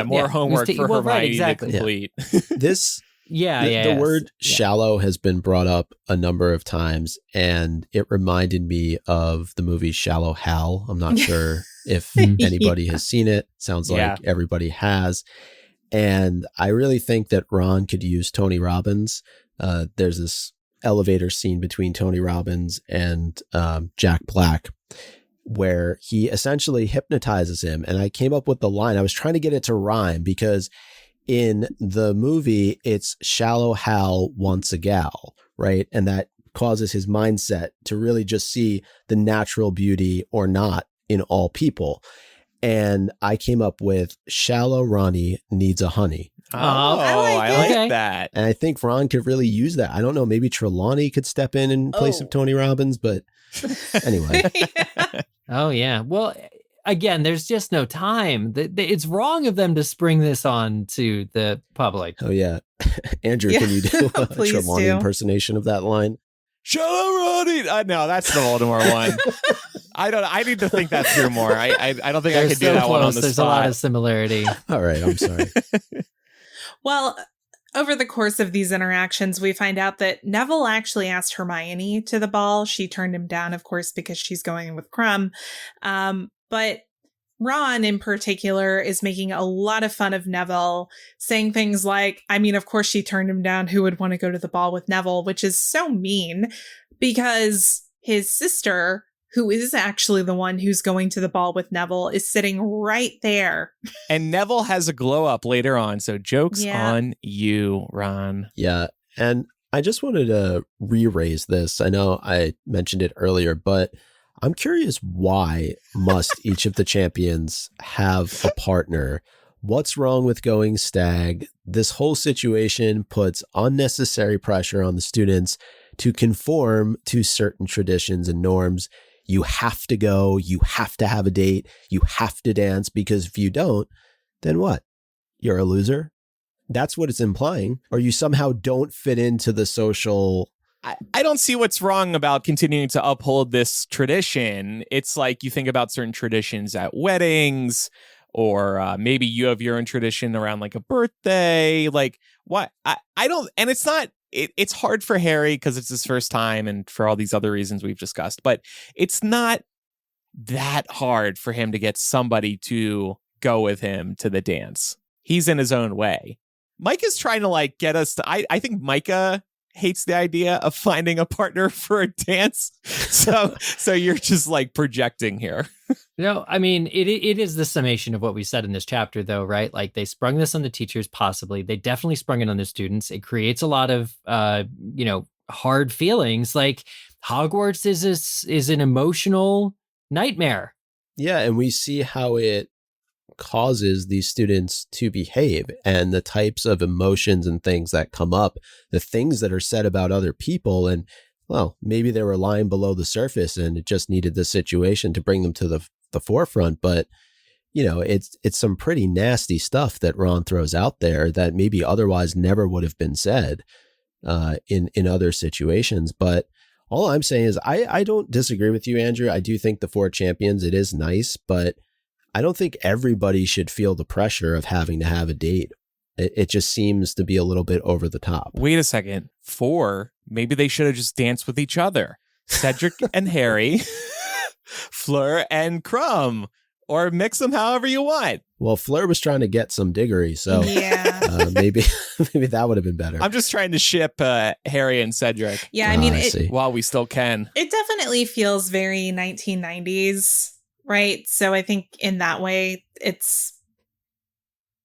[SPEAKER 4] More homework for Hermione to complete.
[SPEAKER 6] This,
[SPEAKER 5] the
[SPEAKER 6] word shallow has been brought up a number of times, and it reminded me of the movie Shallow Hal. I'm not sure if anybody has seen it. Sounds like everybody has. And I really think that Ron could use Tony Robbins. There's this elevator scene between Tony Robbins and Jack Black where he essentially hypnotizes him. And I came up with the line. I was trying to get it to rhyme because in the movie, it's Shallow Hal wants a gal, right? And that causes his mindset to really just see the natural beauty or not in all people. And I came up with Shallow Ronnie needs a honey.
[SPEAKER 4] Oh, I like that.
[SPEAKER 6] And I think Ron could really use that. I don't know, maybe Trelawney could step in place of Tony Robbins, but anyway.
[SPEAKER 5] Oh, yeah. Well, again, there's just no time. It's wrong of them to spring this on to the public.
[SPEAKER 6] Oh, yeah. Andrew, can you do a Trelawney impersonation of that line?
[SPEAKER 4] Shallow Ronnie. No, that's the Voldemort one. I need to think that through more. I don't think I could do that one on the
[SPEAKER 5] There's
[SPEAKER 4] spot.
[SPEAKER 5] a lot of similarity.
[SPEAKER 6] All right, I'm sorry.
[SPEAKER 7] Well, over the course of these interactions, we find out that Neville actually asked Hermione to the ball. She turned him down, of course, because she's going with Crumb. But Ron, in particular, is making a lot of fun of Neville, saying things like, I mean, of course she turned him down. Who would want to go to the ball with Neville? Which is so mean, because his sister, who is actually the one who's going to the ball with Neville, is sitting right there.
[SPEAKER 4] And Neville has a glow up later on. So joke's on you, Ron.
[SPEAKER 6] Yeah. And I just wanted to re-raise this. I know I mentioned it earlier, but I'm curious, why must each of the champions have a partner? What's wrong with going stag? This whole situation puts unnecessary pressure on the students to conform to certain traditions and norms. You have to go, you have to have a date, you have to dance, because if you don't, then what? You're a loser? That's what it's implying. Or you somehow don't fit into the social...
[SPEAKER 4] I don't see what's wrong about continuing to uphold this tradition. It's like you think about certain traditions at weddings, or maybe you have your own tradition around like a birthday. Like, what? I don't, and it's not, it's hard for Harry because it's his first time and for all these other reasons we've discussed, but it's not that hard for him to get somebody to go with him to the dance. He's in his own way. Micah's trying to like get us to, I think Micah hates the idea of finding a partner for a dance. So you're just like projecting here.
[SPEAKER 5] No, I mean, it is the summation of what we said in this chapter, though, right? Like they sprung this on the teachers, possibly. They definitely sprung it on the students. It creates a lot of, hard feelings. Like Hogwarts is an emotional nightmare.
[SPEAKER 6] Yeah, and we see how it causes these students to behave and the types of emotions and things that come up, the things that are said about other people. And well, maybe they were lying below the surface and it just needed this situation to bring them to the forefront. But, it's some pretty nasty stuff that Ron throws out there that maybe otherwise never would have been said in other situations. But all I'm saying is I don't disagree with you, Andrew. I do think the 4 champions, it is nice, but I don't think everybody should feel the pressure of having to have a date. It just seems to be a little bit over the top.
[SPEAKER 4] Wait a second. 4? Maybe they should have just danced with each other. Cedric and Harry, Fleur and Crumb, or mix them however you want.
[SPEAKER 6] Well, Fleur was trying to get some Diggory, so
[SPEAKER 7] yeah.
[SPEAKER 6] maybe that would have been better.
[SPEAKER 4] I'm just trying to ship Harry and Cedric.
[SPEAKER 7] Yeah, I mean,
[SPEAKER 4] while we still can.
[SPEAKER 7] It definitely feels very 1990s. Right. So I think in that way, it's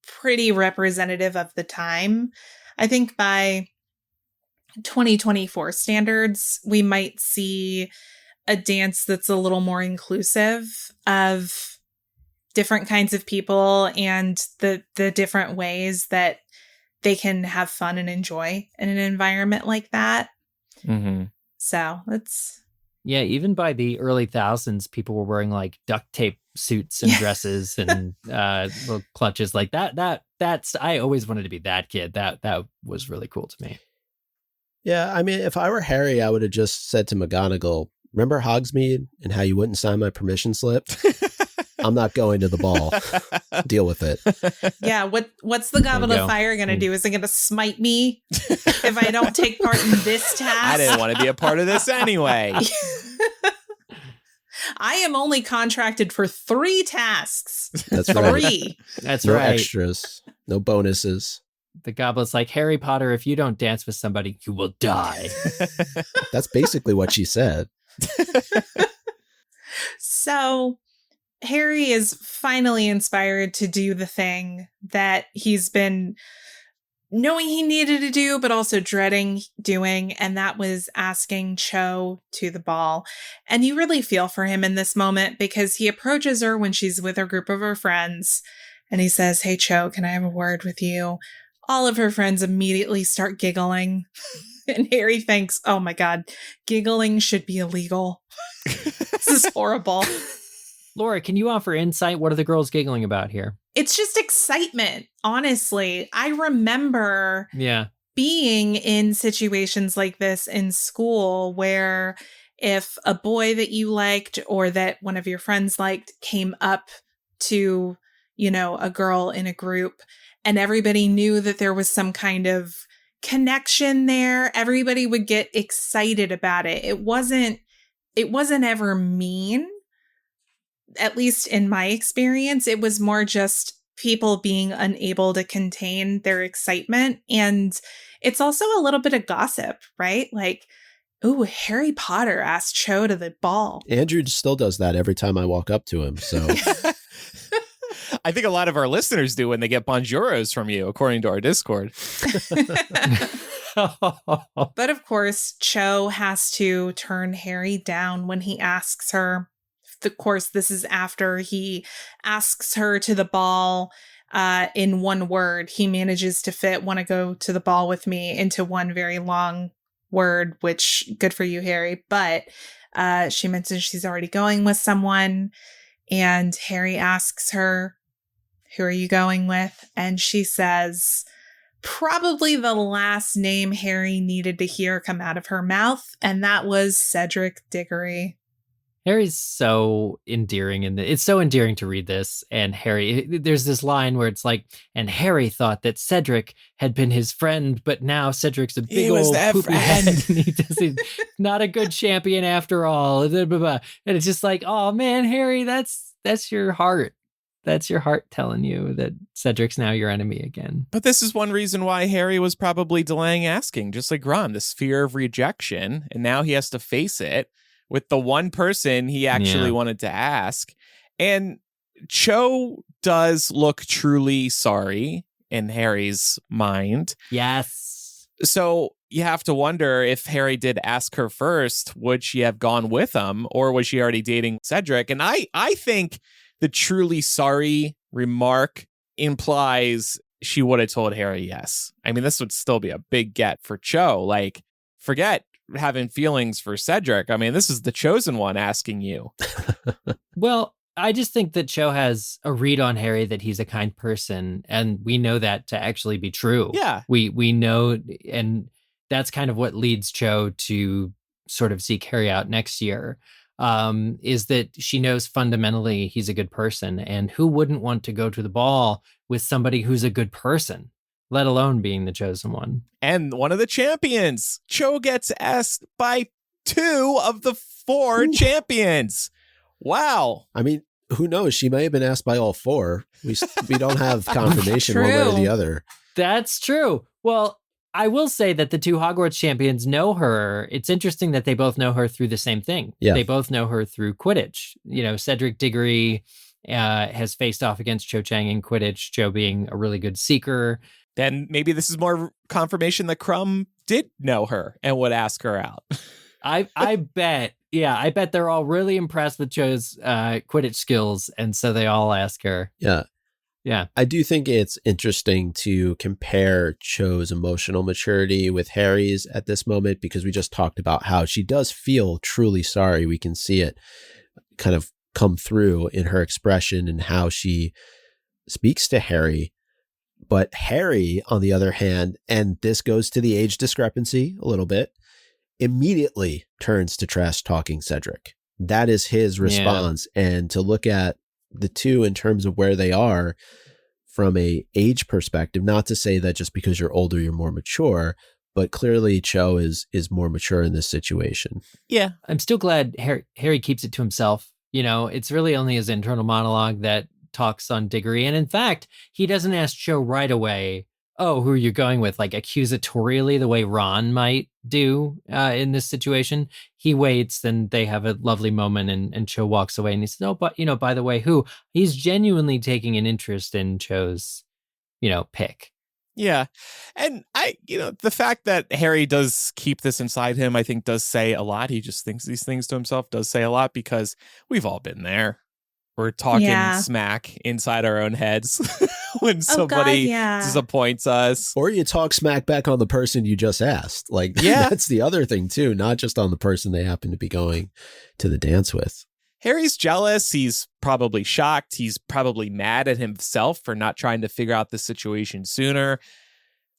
[SPEAKER 7] pretty representative of the time. I think by 2024 standards, we might see a dance that's a little more inclusive of different kinds of people and the different ways that they can have fun and enjoy in an environment like that.
[SPEAKER 4] Mm-hmm.
[SPEAKER 7] So that's...
[SPEAKER 5] Yeah, even by the early thousands, people were wearing like duct tape suits and dresses and little clutches like that. That's I always wanted to be that kid. That was really cool to me.
[SPEAKER 6] Yeah, I mean, if I were Harry, I would have just said to McGonagall, "Remember Hogsmeade and how you wouldn't sign my permission slip? I'm not going to the ball. Deal with it."
[SPEAKER 7] Yeah, what's the Goblet of Fire going to do? Is it going to smite me if I don't take part in this task?
[SPEAKER 4] I didn't want to be a part of this anyway.
[SPEAKER 7] I am only contracted for 3 tasks.
[SPEAKER 6] That's right.
[SPEAKER 7] 3.
[SPEAKER 5] That's
[SPEAKER 6] no
[SPEAKER 5] right.
[SPEAKER 6] extras, no bonuses.
[SPEAKER 5] The goblet's like, Harry Potter, if you don't dance with somebody, you will die.
[SPEAKER 6] That's basically what she said.
[SPEAKER 7] So Harry is finally inspired to do the thing that he's been knowing he needed to do, but also dreading doing. And that was asking Cho to the ball. And you really feel for him in this moment because he approaches her when she's with a group of her friends. And he says, "Hey, Cho, can I have a word with you?" All of her friends immediately start giggling. And Harry thinks, oh my God, giggling should be illegal. This is horrible.
[SPEAKER 5] Laura, can you offer insight? What are the girls giggling about here?
[SPEAKER 7] It's just excitement, honestly. I remember being in situations like this in school where if a boy that you liked or that one of your friends liked came up to, a girl in a group and everybody knew that there was some kind of connection there, everybody would get excited about it. It wasn't ever mean. At least in my experience, it was more just people being unable to contain their excitement. And it's also a little bit of gossip, right? Like, ooh, Harry Potter asked Cho to the ball.
[SPEAKER 6] Andrew still does that every time I walk up to him. So
[SPEAKER 4] I think a lot of our listeners do when they get bonjuros from you, according to our Discord.
[SPEAKER 7] But of course, Cho has to turn Harry down when he asks her. Of course, this is after he asks her to the ball in one word. He manages to fit "wanna go to the ball with me" into one very long word, which good for you, Harry. But she mentions she's already going with someone. And Harry asks her, "Who are you going with?" And she says probably the last name Harry needed to hear come out of her mouth. And that was Cedric Diggory.
[SPEAKER 5] Harry's so endearing it's so endearing to read this. And Harry, there's this line where it's like, and Harry thought that Cedric had been his friend, but now Cedric's a big old poopy head and he's not a good champion after all. And it's just like, oh man, Harry, that's your heart. That's your heart telling you that Cedric's now your enemy again.
[SPEAKER 4] But this is one reason why Harry was probably delaying asking, just like Ron, this fear of rejection. And now he has to face it with the one person he actually wanted to ask. And Cho does look truly sorry in Harry's mind.
[SPEAKER 5] Yes.
[SPEAKER 4] So you have to wonder, if Harry did ask her first, would she have gone with him, or was she already dating Cedric? And I think the truly sorry remark implies she would have told Harry yes. I mean, this would still be a big get for Cho. Like, forget having feelings for Cedric. I mean, this is the chosen one asking you.
[SPEAKER 5] Well, I just think that Cho has a read on Harry that he's a kind person, and we know that to actually be true.
[SPEAKER 4] Yeah.
[SPEAKER 5] We know, and that's kind of what leads Cho to sort of seek Harry out next year. Is that she knows fundamentally he's a good person, and who wouldn't want to go to the ball with somebody who's a good person, let alone being the chosen one.
[SPEAKER 4] And one of the champions. Cho gets asked by 2 of the 4 champions. Wow.
[SPEAKER 6] I mean, who knows? She may have been asked by all 4. We don't have confirmation one way or the other.
[SPEAKER 5] That's true. Well, I will say that the 2 Hogwarts champions know her. It's interesting that they both know her through the same thing.
[SPEAKER 6] Yeah.
[SPEAKER 5] They both know her through Quidditch. You know, Cedric Diggory has faced off against Cho Chang in Quidditch, Cho being a really good seeker.
[SPEAKER 4] Then maybe this is more confirmation that Crumb did know her and would ask her out.
[SPEAKER 5] I bet. Yeah, I bet they're all really impressed with Cho's Quidditch skills, and so they all ask her.
[SPEAKER 6] Yeah.
[SPEAKER 5] Yeah.
[SPEAKER 6] I do think it's interesting to compare Cho's emotional maturity with Harry's at this moment, because we just talked about how she does feel truly sorry. We can see it kind of come through in her expression and how she speaks to Harry. But Harry, on the other hand, and this goes to the age discrepancy a little bit, immediately turns to trash talking Cedric. That is his response. Yeah. And to look at the 2 in terms of where they are from a age perspective, not to say that just because you're older, you're more mature, but clearly Cho is more mature in this situation.
[SPEAKER 5] Yeah. I'm still glad Harry keeps it to himself. You know, it's really only his internal monologue that talks on Diggory. And in fact, he doesn't ask Cho right away, oh, who are you going with? Like accusatorially, the way Ron might do in this situation. He waits, and they have a lovely moment, and Cho walks away, and he says, oh, but, you know, by the way, who? He's genuinely taking an interest in Cho's, you know, pick.
[SPEAKER 4] Yeah. And the fact that Harry does keep this inside him, I think does say a lot. He just thinks these things to himself, does say a lot, because we've all been there. We're talking smack inside our own heads when somebody disappoints us.
[SPEAKER 6] Or you talk smack back on the person you just asked. Like, that's the other thing too, not just on the person they happen to be going to the dance with.
[SPEAKER 4] Harry's jealous. He's probably shocked. He's probably mad at himself for not trying to figure out the situation sooner.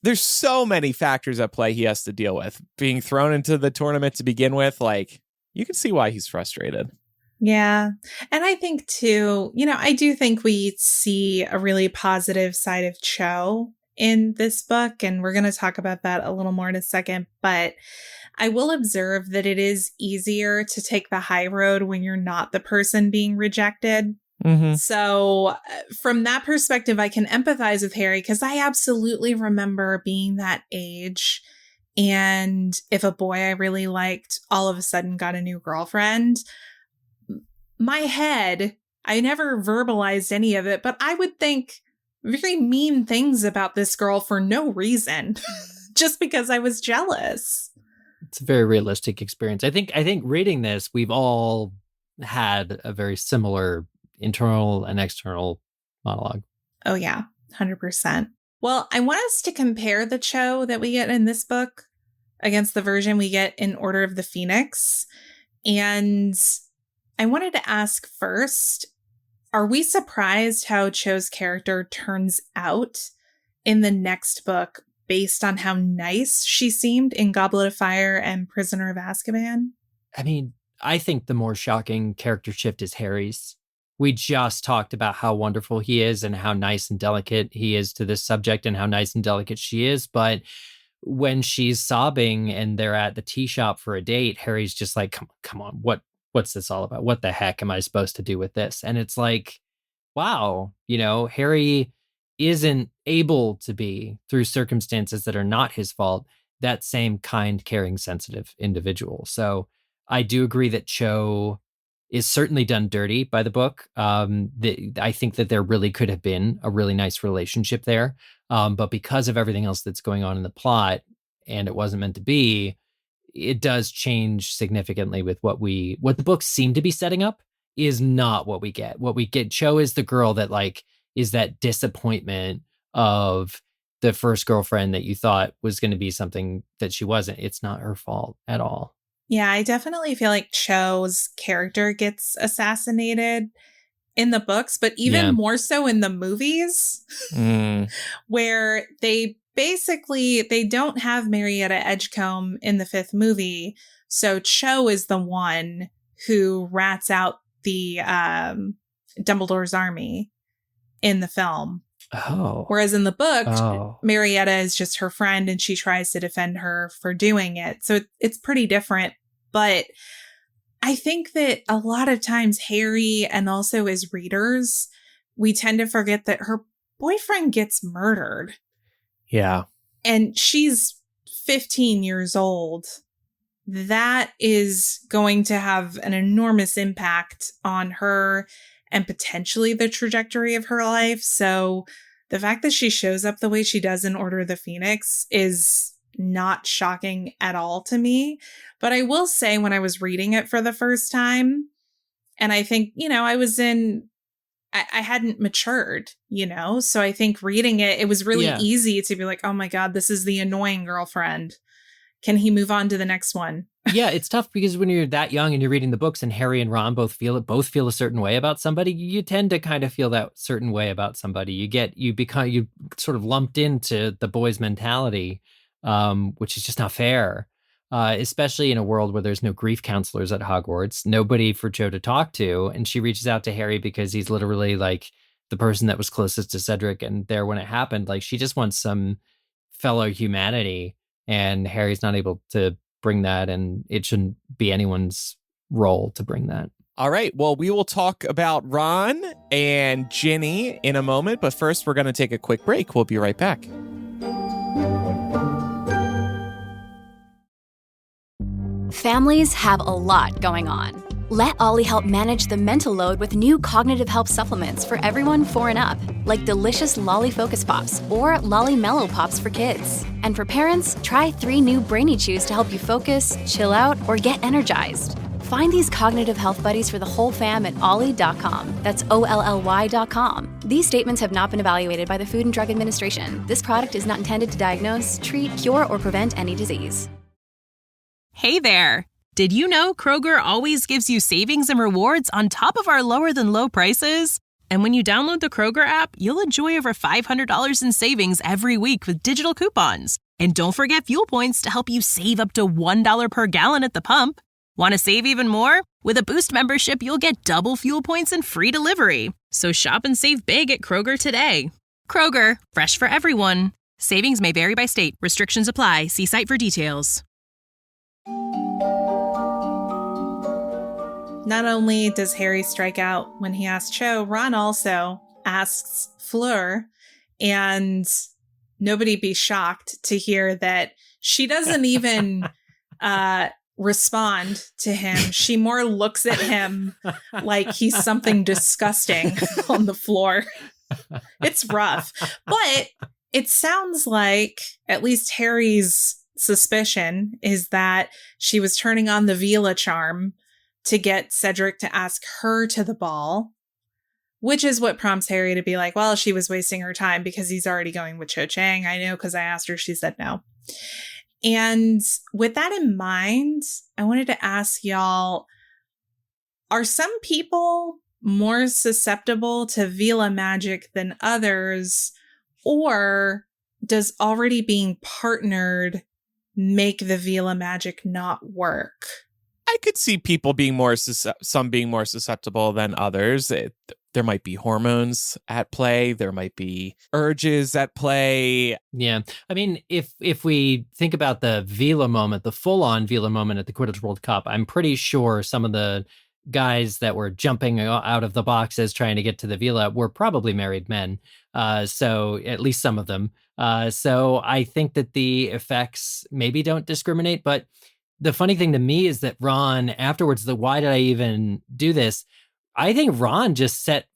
[SPEAKER 4] There's so many factors at play he has to deal with. Being thrown into the tournament to begin with, like, you can see why he's frustrated.
[SPEAKER 7] Yeah. And I think too, you know, I do think we see a really positive side of Cho in this book, and we're going to talk about that a little more in a second. But I will observe that it is easier to take the high road when you're not the person being rejected. Mm-hmm. So from that perspective, I can empathize with Harry, because I absolutely remember being that age. And if a boy I really liked all of a sudden got a new girlfriend, my head, I never verbalized any of it, but I would think very mean things about this girl for no reason, just because I was jealous.
[SPEAKER 5] It's a very realistic experience. I think reading this, we've all had a very similar internal and external monologue.
[SPEAKER 7] Oh yeah, 100%. Well, I want us to compare the Cho that we get in this book against the version we get in Order of the Phoenix. And I wanted to ask first, are we surprised how Cho's character turns out in the next book based on how nice she seemed in Goblet of Fire and Prisoner of Azkaban?
[SPEAKER 5] I mean, I think the more shocking character shift is Harry's. We just talked about how wonderful he is and how nice and delicate he is to this subject and how nice and delicate she is. But when she's sobbing and they're at the tea shop for a date, Harry's just like, come on, what's this all about? What the heck am I supposed to do with this? And it's like, wow, Harry isn't able to be, through circumstances that are not his fault, that same kind, caring, sensitive individual. So I do agree that Cho is certainly done dirty by the book. I think that there really could have been a really nice relationship there. But because of everything else that's going on in the plot, and it wasn't meant to be, it does change significantly with what the books seem to be setting up is not what we get. What we get, Cho is the girl that is that disappointment of the first girlfriend that you thought was going to be something that she wasn't. It's not her fault at all.
[SPEAKER 7] Yeah, I definitely feel like Cho's character gets assassinated in the books, but even more so in the movies, where they don't have Marietta Edgecombe in the 5th movie. So Cho is the one who rats out the Dumbledore's army in the film.
[SPEAKER 5] Oh.
[SPEAKER 7] Whereas in the book, Marietta is just her friend and she tries to defend her for doing it. So it's pretty different. But I think that a lot of times Harry, and also as readers, we tend to forget that her boyfriend gets murdered.
[SPEAKER 5] Yeah.
[SPEAKER 7] And she's 15 years old. That is going to have an enormous impact on her and potentially the trajectory of her life. So the fact that she shows up the way she does in Order of the Phoenix is not shocking at all to me. But I will say, when I was reading it for the first time, and I think, I hadn't matured, so I think reading it was really easy to be like, oh my God, this is the annoying girlfriend. Can he move on to the next one?
[SPEAKER 5] Yeah, it's tough because when you're that young and you're reading the books and Harry and Ron both feel a certain way about somebody, you tend to kind of feel that certain way about somebody. You sort of lumped into the boys' mentality, which is just not fair. Especially in a world where there's no grief counselors at Hogwarts, nobody for Jo to talk to. And she reaches out to Harry because he's literally the person that was closest to Cedric and there when it happened. She just wants some fellow humanity, and Harry's not able to bring that, and it shouldn't be anyone's role to bring that.
[SPEAKER 4] All right. Well, we will talk about Ron and Ginny in a moment, but first we're going to take a quick break. We'll be right back.
[SPEAKER 8] Families have a lot going on. Let Ollie help manage the mental load with new cognitive help supplements for everyone 4 and up, like delicious Lolly Focus Pops or Lolly Mellow Pops for kids. And for parents, try 3 new Brainy Chews to help you focus, chill out, or get energized. Find these cognitive health buddies for the whole fam at ollie.com. That's OLLY.com. These statements have not been evaluated by the Food and Drug Administration. This product is not intended to diagnose, treat, cure, or prevent any disease.
[SPEAKER 9] Hey there! Did you know Kroger always gives you savings and rewards on top of our lower-than-low prices? And when you download the Kroger app, you'll enjoy over $500 in savings every week with digital coupons. And don't forget Fuel Points to help you save up to $1 per gallon at the pump. Want to save even more? With a Boost membership, you'll get double Fuel Points and free delivery. So shop and save big at Kroger today. Kroger, fresh for everyone. Savings may vary by state. Restrictions apply. See site for details.
[SPEAKER 7] Not only does Harry strike out when he asks Cho, Ron also asks Fleur, and nobody be shocked to hear that she doesn't even respond to him. She more looks at him like he's something disgusting on the floor. It's rough. But it sounds like, at least Harry's suspicion is that she was turning on the Vila charm to get Cedric to ask her to the ball, which is what prompts Harry to be like, well, she was wasting her time because he's already going with Cho Chang. I know, because I asked her, she said no. And with that in mind, I wanted to ask y'all, are some people more susceptible to Vila magic than others, or does already being partnered make the Vila magic not work?
[SPEAKER 4] I could see people being some being more susceptible than others. There might be hormones at play. There might be urges at play.
[SPEAKER 5] Yeah. I mean, if we think about the Vila moment, the full-on Vila moment at the Quidditch World Cup, I'm pretty sure some of the guys that were jumping out of the boxes trying to get to the villa were probably married men. So at least some of them. So I think that the effects maybe don't discriminate. But the funny thing to me is that Ron afterwards, why did I even do this? I think Ron just set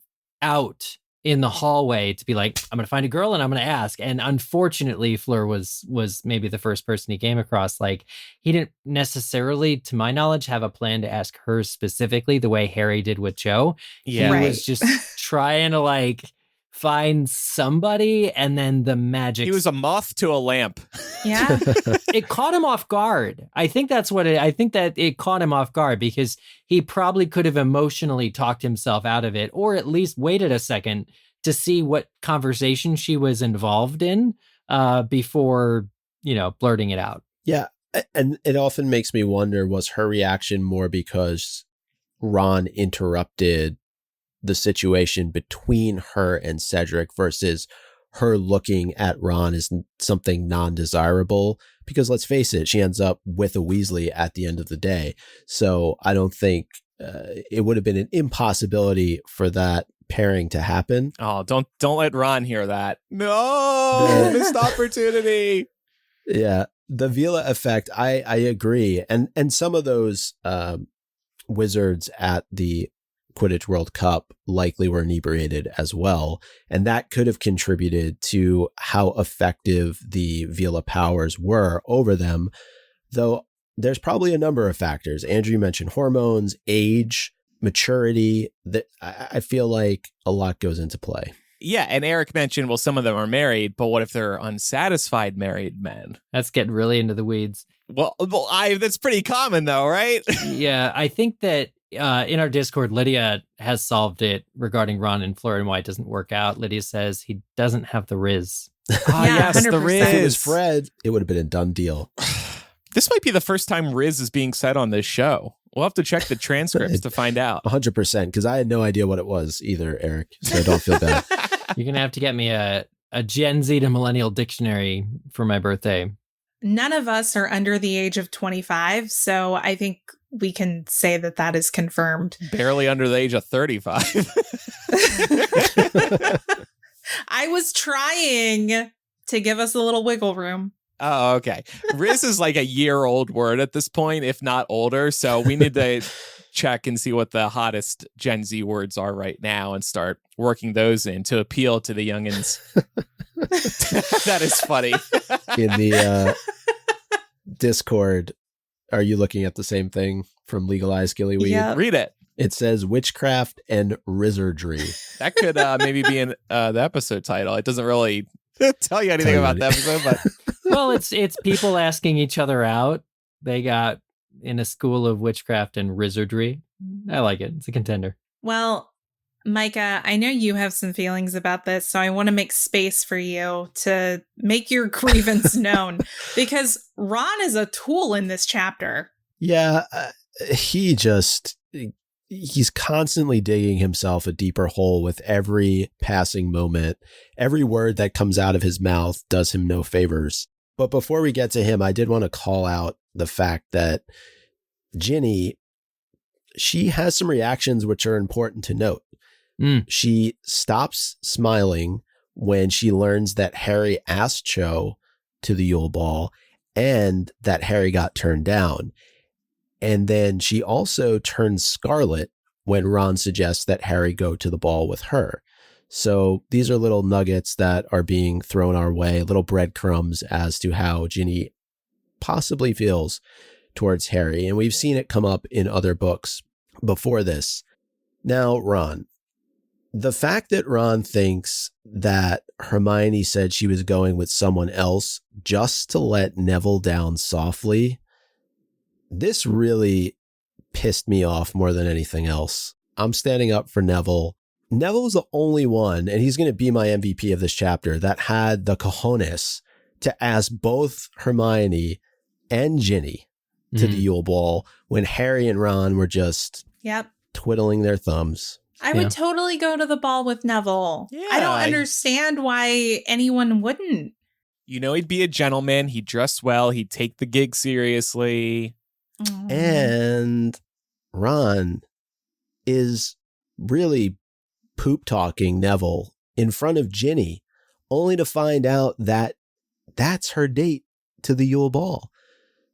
[SPEAKER 5] out in the hallway to be like, I'm going to find a girl and I'm going to ask. And unfortunately, Fleur was maybe the first person he came across. Like, he didn't necessarily, to my knowledge, have a plan to ask her specifically the way Harry did with Cho.
[SPEAKER 4] Yeah.
[SPEAKER 5] He was just trying to like find somebody, and then the magic.
[SPEAKER 4] He was a moth to a lamp.
[SPEAKER 7] Yeah.
[SPEAKER 5] It caught him off guard. I think that's what I think that it caught him off guard because he probably could have emotionally talked himself out of it, or at least waited a second to see what conversation she was involved in before, blurting it out.
[SPEAKER 6] Yeah. And it often makes me wonder, was her reaction more because Ron interrupted the situation between her and Cedric versus her looking at Ron as something non-desirable? Because let's face it, she ends up with a Weasley at the end of the day. So I don't think it would have been an impossibility for that pairing to happen.
[SPEAKER 4] Oh, don't let Ron hear that. No, missed opportunity.
[SPEAKER 6] Yeah, the Vila effect, I agree. And some of those wizards at the Quidditch World Cup likely were inebriated as well. And that could have contributed to how effective the Vila powers were over them. Though there's probably a number of factors. Andrew mentioned hormones, age, maturity. That I feel like a lot goes into play.
[SPEAKER 4] Yeah, and Eric mentioned, well, some of them are married, but what if they're unsatisfied married men?
[SPEAKER 5] That's getting really into the weeds.
[SPEAKER 4] Well, that's pretty common though, right?
[SPEAKER 5] Yeah, I think that in our Discord, Lydia has solved it regarding Ron and Fleur and why it doesn't work out. Lydia says he doesn't have the rizz.
[SPEAKER 4] Yes, 100%. The rizz.
[SPEAKER 6] If it was Fred, it would have been a done deal.
[SPEAKER 4] This might be the first time rizz is being said on this show. We'll have to check the transcripts to find out.
[SPEAKER 6] 100%, because I had no idea what it was either, Eric, so don't feel bad.
[SPEAKER 5] You're going to have to get me a Gen Z to Millennial dictionary for my birthday.
[SPEAKER 7] None of us are under the age of 25, so I think we can say that is confirmed.
[SPEAKER 4] Barely under the age of 35.
[SPEAKER 7] I was trying to give us a little wiggle room.
[SPEAKER 4] Oh, okay. Rizz is like a year-old word at this point, if not older. So we need to check and see what the hottest Gen Z words are right now and start working those in to appeal to the youngins. That is funny.
[SPEAKER 6] In the Discord, are you looking at the same thing from Legalized Gillyweed?
[SPEAKER 7] Yep.
[SPEAKER 4] Read it.
[SPEAKER 6] It says Witchcraft and Rizzardry.
[SPEAKER 4] That could maybe be in the episode title. It doesn't really tell you anything about the episode, but
[SPEAKER 5] well, it's people asking each other out. They got in a school of witchcraft and Rizzardry. I like it. It's a contender.
[SPEAKER 7] Well, Micah, I know you have some feelings about this, so I want to make space for you to make your grievance known, because Ron is a tool in this chapter.
[SPEAKER 6] Yeah, he's constantly digging himself a deeper hole with every passing moment. Every word that comes out of his mouth does him no favors. But before we get to him, I did want to call out the fact that Ginny, she has some reactions which are important to note. She stops smiling when she learns that Harry asked Cho to the Yule Ball and that Harry got turned down. And then she also turns scarlet when Ron suggests that Harry go to the ball with her. So these are little nuggets that are being thrown our way, little breadcrumbs as to how Ginny possibly feels towards Harry. And we've seen it come up in other books before this. Now, Ron, the fact that Ron thinks that Hermione said she was going with someone else just to let Neville down softly, this really pissed me off more than anything else. I'm standing up for Neville. Neville was the only one, and he's going to be my MVP of this chapter, that had the cojones to ask both Hermione and Ginny to the Yule Ball when Harry and Ron were just twiddling their thumbs.
[SPEAKER 7] I would totally go to the ball with Neville.
[SPEAKER 4] Yeah.
[SPEAKER 7] I don't understand why anyone wouldn't.
[SPEAKER 4] You know, he'd be a gentleman. He'd dress well. He'd take the gig seriously.
[SPEAKER 6] And Ron, is really poop talking Neville in front of Ginny, only to find out that that's her date to the Yule Ball.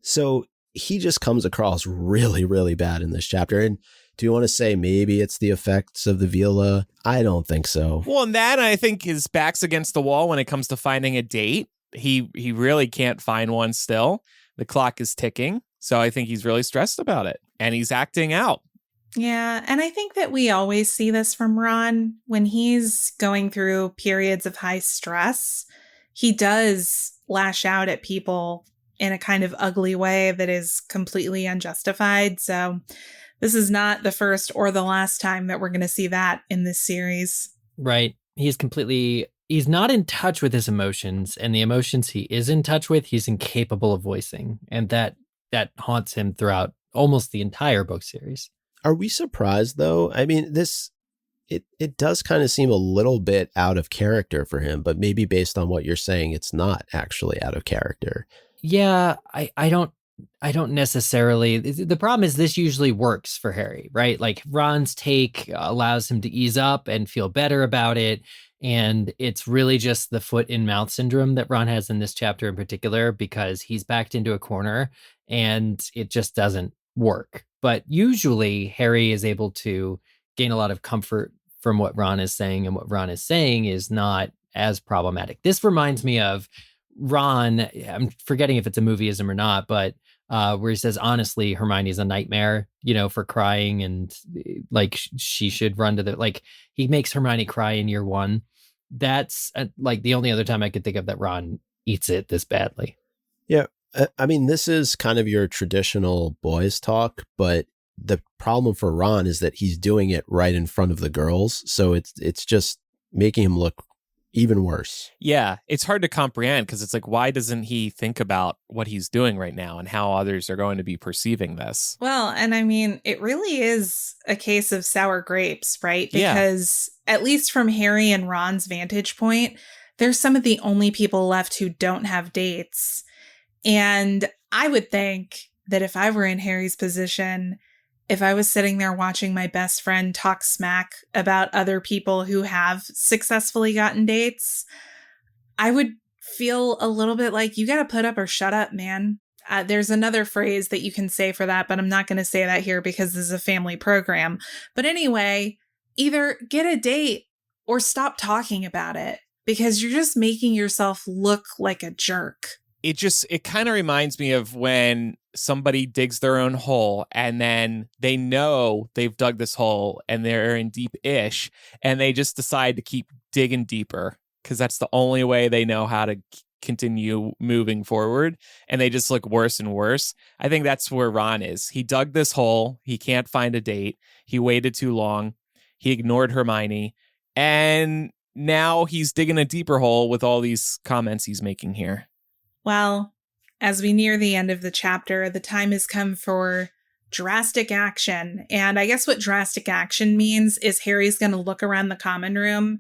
[SPEAKER 6] So he just comes across really, really bad in this chapter. And do you want to say maybe it's the effects of the Viola? I don't think so.
[SPEAKER 4] Well, and that, I think, his back's against the wall when it comes to finding a date. He really can't find one still. The clock is ticking. So I think he's really stressed about it. And he's acting out.
[SPEAKER 7] Yeah, and I think that we always see this from Ron. When he's going through periods of high stress, he does lash out at people in a kind of ugly way that is completely unjustified. So this is not the first or the last time that we're going to see that in this series.
[SPEAKER 5] Right. He's not in touch with his emotions, and the emotions he is in touch with, he's incapable of voicing. And that haunts him throughout almost the entire book series.
[SPEAKER 6] Are we surprised, though? I mean, it does kind of seem a little bit out of character for him, but maybe based on what you're saying, it's not actually out of character.
[SPEAKER 5] Yeah, I don't necessarily. The problem is this usually works for Harry, right? Like Ron's take allows him to ease up and feel better about it. And it's really just the foot in mouth syndrome that Ron has in this chapter in particular, because he's backed into a corner and it just doesn't work. But usually Harry is able to gain a lot of comfort from what Ron is saying, and what Ron is saying is not as problematic. This reminds me of Ron, I'm forgetting if it's a movieism or not, but where he says, honestly, Hermione's a nightmare, for crying, and like she should run to like he makes Hermione cry in year one. That's like the only other time I could think of that Ron eats it this badly.
[SPEAKER 6] Yeah. I mean, this is kind of your traditional boys talk, but the problem for Ron is that he's doing it right in front of the girls. So it's just making him look even worse.
[SPEAKER 4] Yeah, it's hard to comprehend because it's like, why doesn't he think about what he's doing right now and how others are going to be perceiving this?
[SPEAKER 7] Well, and I mean, it really is a case of sour grapes, right? Because at least from Harry and Ron's vantage point, they're some of the only people left who don't have dates. And I would think that if I were in Harry's position, if I was sitting there watching my best friend talk smack about other people who have successfully gotten dates, I would feel a little bit like, you got to put up or shut up, man. There's another phrase that you can say for that, but I'm not going to say that here because this is a family program. But anyway, either get a date or stop talking about it, because you're just making yourself look like a jerk.
[SPEAKER 4] It kind of reminds me of when somebody digs their own hole and then they know they've dug this hole and they're in deep-ish and they just decide to keep digging deeper because that's the only way they know how to continue moving forward, and they just look worse and worse. I think that's where Ron is. He dug this hole. He can't find a date. He waited too long. He ignored Hermione, and now he's digging a deeper hole with all these comments he's making here.
[SPEAKER 7] Well, as we near the end of the chapter, the time has come for drastic action. And I guess what drastic action means is Harry's going to look around the common room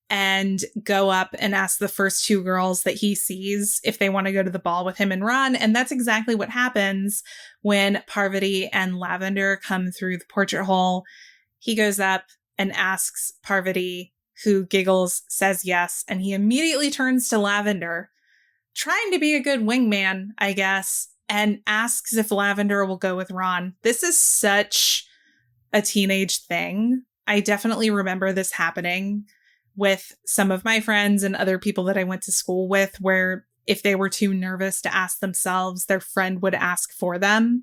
[SPEAKER 7] and go up and ask the first two girls that he sees if they want to go to the ball with him and Ron. And that's exactly what happens when Parvati and Lavender come through the portrait hole. He goes up and asks Parvati, who giggles, says yes, and he immediately turns to Lavender, trying to be a good wingman, I guess, and asks if Lavender will go with Ron. This is such a teenage thing. I definitely remember this happening with some of my friends and other people that I went to school with, where if they were too nervous to ask themselves, their friend would ask for them.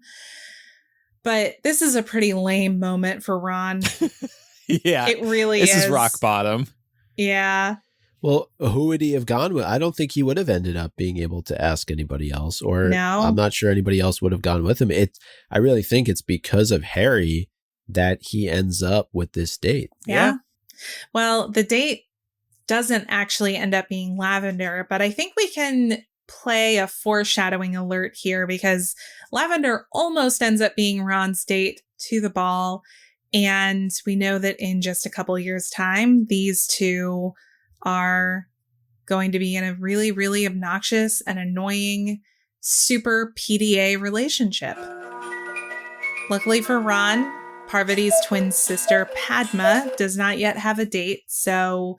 [SPEAKER 7] But this is a pretty lame moment for Ron.
[SPEAKER 4] Yeah.
[SPEAKER 7] It really is.
[SPEAKER 4] This is rock bottom.
[SPEAKER 7] Yeah.
[SPEAKER 6] Well, who would he have gone with? I don't think he would have ended up being able to ask anybody else, or
[SPEAKER 7] no.
[SPEAKER 6] I'm not sure anybody else would have gone with him. I really think it's because of Harry that he ends up with this date.
[SPEAKER 7] Yeah. Well, the date doesn't actually end up being Lavender, but I think we can play a foreshadowing alert here, because Lavender almost ends up being Ron's date to the ball. And we know that in just a couple of years' time, these two are going to be in a really, really obnoxious and annoying super PDA relationship. Luckily for Ron, Parvati's twin sister, Padma, does not yet have a date, so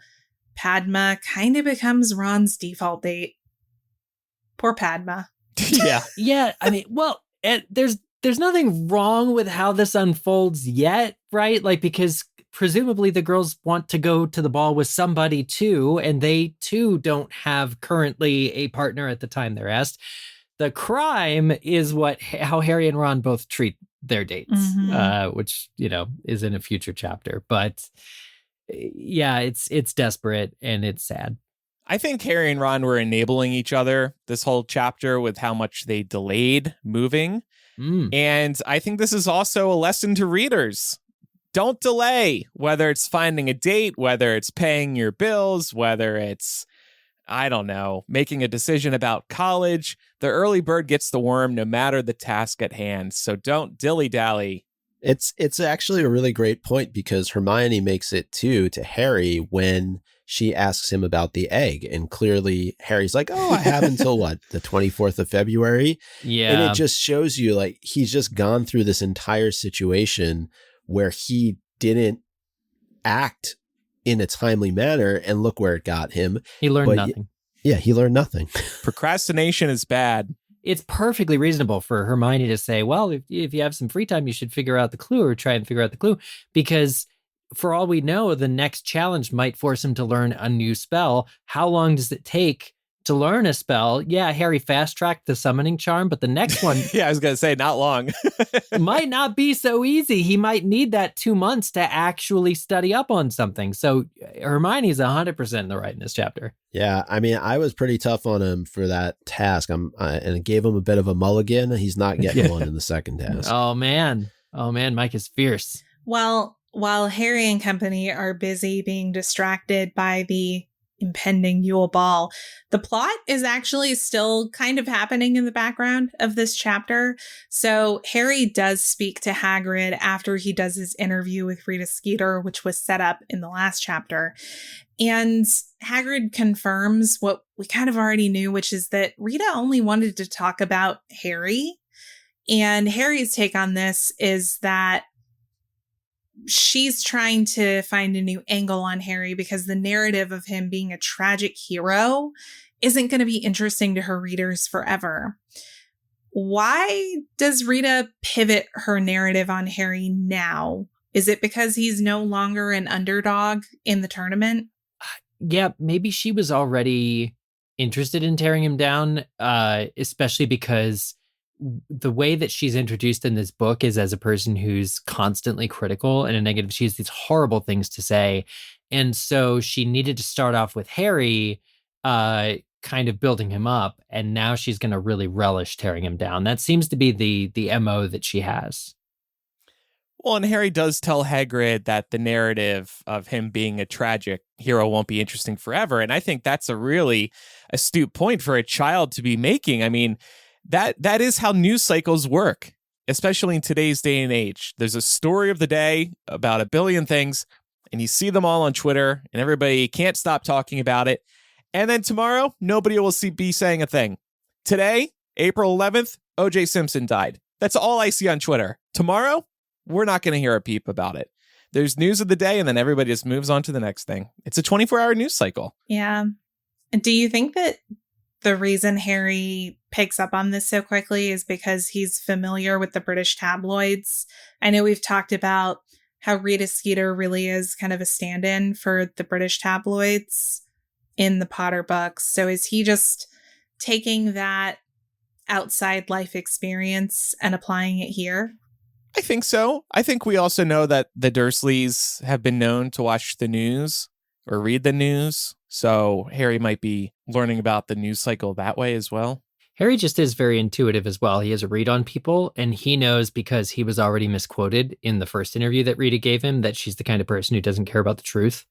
[SPEAKER 7] Padma kind of becomes Ron's default date. Poor Padma.
[SPEAKER 4] Yeah.
[SPEAKER 5] Yeah, I mean, well, there's nothing wrong with how this unfolds yet, right? Like, because presumably the girls want to go to the ball with somebody too, and they too don't have currently a partner at the time they're asked. The crime is how Harry and Ron both treat their dates, which, is in a future chapter. But yeah, it's desperate and it's sad.
[SPEAKER 4] I think Harry and Ron were enabling each other this whole chapter with how much they delayed moving. And I think this is also a lesson to readers. Don't delay, whether it's finding a date, whether it's paying your bills, whether it's, I don't know, making a decision about college. The early bird gets the worm no matter the task at hand. So don't dilly-dally.
[SPEAKER 6] It's actually a really great point, because Hermione makes it too to Harry when she asks him about the egg. And clearly Harry's like, oh, I have until what, the 24th of February?
[SPEAKER 5] Yeah.
[SPEAKER 6] And it just shows you like he's just gone through this entire situation where he didn't act in a timely manner, and look where it got him.
[SPEAKER 5] He learned nothing.
[SPEAKER 6] Yeah, he learned nothing.
[SPEAKER 4] Procrastination is bad.
[SPEAKER 5] It's perfectly reasonable for Hermione to say, well, if you have some free time, you should figure out the clue or try and figure out the clue, because for all we know, the next challenge might force him to learn a new spell. How long does it take to learn a spell? Yeah, Harry fast-tracked the summoning charm, but the next one...
[SPEAKER 4] Yeah, I was going to say, not long.
[SPEAKER 5] might not be so easy. He might need that 2 months to actually study up on something. So Hermione's 100% in the right in this chapter.
[SPEAKER 6] Yeah, I mean, I was pretty tough on him for that task, and I gave him a bit of a mulligan. He's not getting one in the second task.
[SPEAKER 5] Oh, man, Mike is fierce.
[SPEAKER 7] Well, while Harry and company are busy being distracted by the impending Yule Ball, the plot is actually still kind of happening in the background of this chapter. So Harry does speak to Hagrid after he does his interview with Rita Skeeter, which was set up in the last chapter. And Hagrid confirms what we kind of already knew, which is that Rita only wanted to talk about Harry. And Harry's take on this is that she's trying to find a new angle on Harry because the narrative of him being a tragic hero isn't going to be interesting to her readers forever. Why does Rita pivot her narrative on Harry now? Is it because he's no longer an underdog in the tournament?
[SPEAKER 5] Yeah, maybe she was already interested in tearing him down, especially because the way that she's introduced in this book is as a person who's constantly critical and a negative. She has these horrible things to say. And so she needed to start off with Harry, kind of building him up. And now she's going to really relish tearing him down. That seems to be the MO that she has.
[SPEAKER 4] Well, and Harry does tell Hagrid that the narrative of him being a tragic hero won't be interesting forever. And I think that's a really astute point for a child to be making. I mean, that is how news cycles work, especially in today's day and age. There's a story of the day about a billion things, and you see them all on Twitter, and everybody can't stop talking about it. And then tomorrow, nobody will be saying a thing. Today, April 11th, O.J. Simpson died. That's all I see on Twitter. Tomorrow, we're not going to hear a peep about it. There's news of the day, and then everybody just moves on to the next thing. It's a 24-hour news cycle.
[SPEAKER 7] Yeah. And do you think that the reason Harry picks up on this so quickly is because he's familiar with the British tabloids? I know we've talked about how Rita Skeeter really is kind of a stand-in for the British tabloids in the Potter books. So is he just taking that outside life experience and applying it here?
[SPEAKER 4] I think so. I think we also know that the Dursleys have been known to watch the news or read the news. So Harry might be learning about the news cycle that way as well.
[SPEAKER 5] Harry just is very intuitive as well. He has a read on people, and he knows because he was already misquoted in the first interview that Rita gave him that she's the kind of person who doesn't care about the truth.